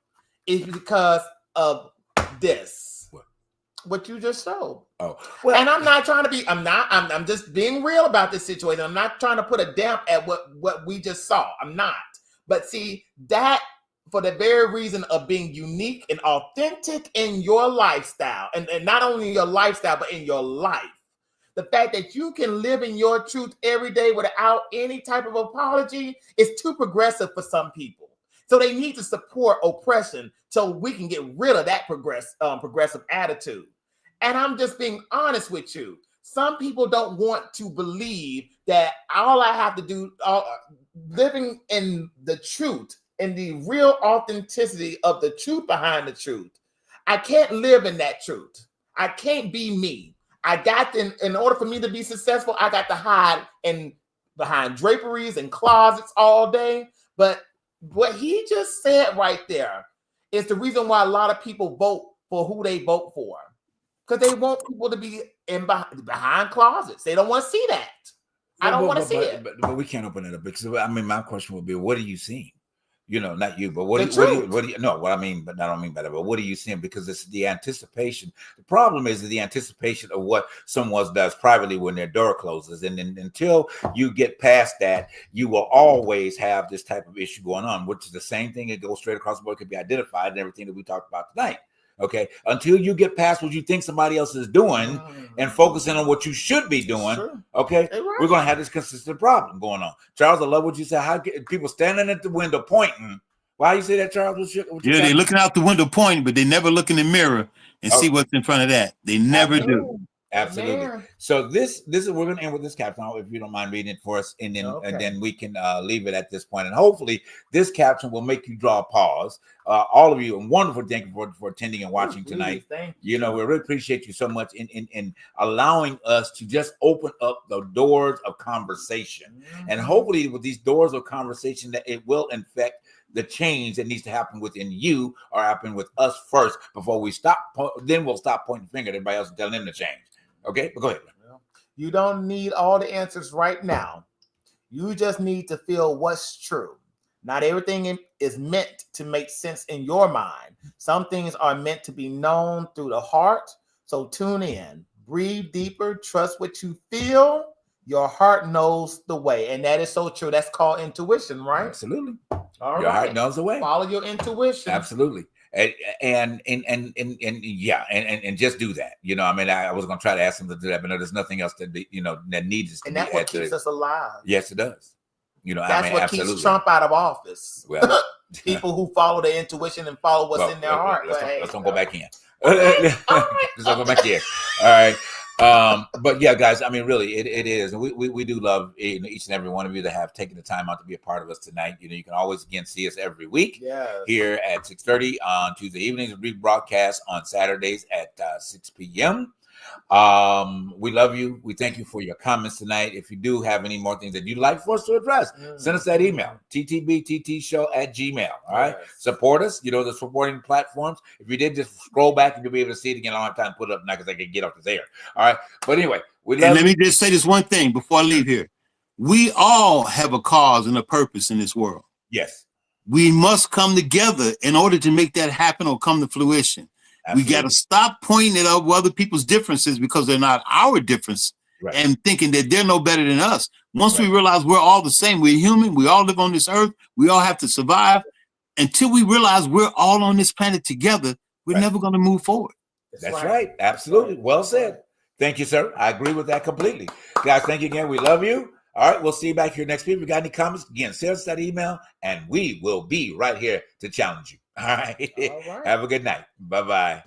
is because of this. What you just showed. Oh, well, and I'm not trying to be. I'm just being real about this situation. I'm not trying to put a damp at what we just saw. I'm not. But see that for the very reason of being unique and authentic in your lifestyle, and not only your lifestyle but in your life. The fact that you can live in your truth every day without any type of apology is too progressive for some people. So they need to support oppression so we can get rid of that progressive attitude. And I'm just being honest with you. Some people don't want to believe that all I have to do, living in the truth, in the real authenticity of the truth behind the truth. I can't live in that truth. I can't be me. In order for me to be successful, I got to hide behind draperies and closets all day. But what he just said right there is the reason why a lot of people vote for who they vote for. Because they want people to be behind closets. They don't want to see that. I don't want to see it. But we can't open it up because my question would be, what are you seeing? Not you, but what do you no, what I mean, but I don't mean by that, but what are you seeing? Because it's the anticipation. The problem is the anticipation of what someone does privately when their door closes. And then until you get past that, you will always have this type of issue going on, which is the same thing. It goes straight across the board, could be identified and everything that we talked about tonight. Okay, until you get past what you think somebody else is doing and focusing on what you should be doing, okay, we're going to have this consistent problem going on. Charles, I love what you said. How get people standing at the window pointing? Why you say that, Charles? They're looking out the window pointing, but they never look in the mirror and see what's in front of that. They never do. Absolutely. So this is we're going to end with this caption. If you don't mind reading it for us, and then we can leave it at this point. And hopefully this caption will make you draw a pause. All of you, and wonderful. Thank you for attending and watching tonight. Thank you. We really appreciate you so much in allowing us to just open up the doors of conversation. And hopefully with these doors of conversation that it will infect the change that needs to happen within you or happen with us first before we stop. Then we'll stop pointing the finger at everybody else and telling them to change. Okay, but go ahead. You don't need all the answers right now. You just need to feel what's true. Not everything is meant to make sense in your mind. Some things are meant to be known through the heart. So tune in, breathe deeper, trust what you feel. Your heart knows the way. And that is so true. That's called intuition, right? Absolutely. All your heart knows the way. Follow your intuition. Absolutely. And just do that. I was going to try to ask them to do that, but no, there's nothing else that that needs to and be. That's what keeps us alive. Yes, it does. That's what keeps Trump out of office. Well, people who follow their intuition and follow what's in their heart. Let's don't go back in. Let's don't go back in. All right. But yeah, guys, really, it is. And we do love each and every one of you that have taken the time out to be a part of us tonight. You can always again see us every week here at 6:30 on Tuesday evenings, rebroadcast on Saturdays at 6 p.m. We love you. We thank you for your comments tonight. If you do have any more things that you'd like for us to address, send us that email, ttbttshow@gmail. All right. Support us. The supporting platforms. If you did, just scroll back and you'll be able to see it again. I don't have time to put it up now because I can get off this air. All right. But anyway, let me just say this one thing before I leave here. We all have a cause and a purpose in this world. Yes. We must come together in order to make that happen or come to fruition. Absolutely. We got to stop pointing at other people's differences because they're not our difference and thinking that they're no better than us. Once we realize we're all the same, we're human, we all live on this earth, we all have to survive. Until we realize we're all on this planet together, we're never going to move forward. That's right. Absolutely. Well said. Thank you, sir. I agree with that completely. Guys, thank you again. We love you. All right, we'll see you back here next week. If you got any comments, again, send us that email, and we will be right here to challenge you. All right. All right. Have a good night. Bye-bye.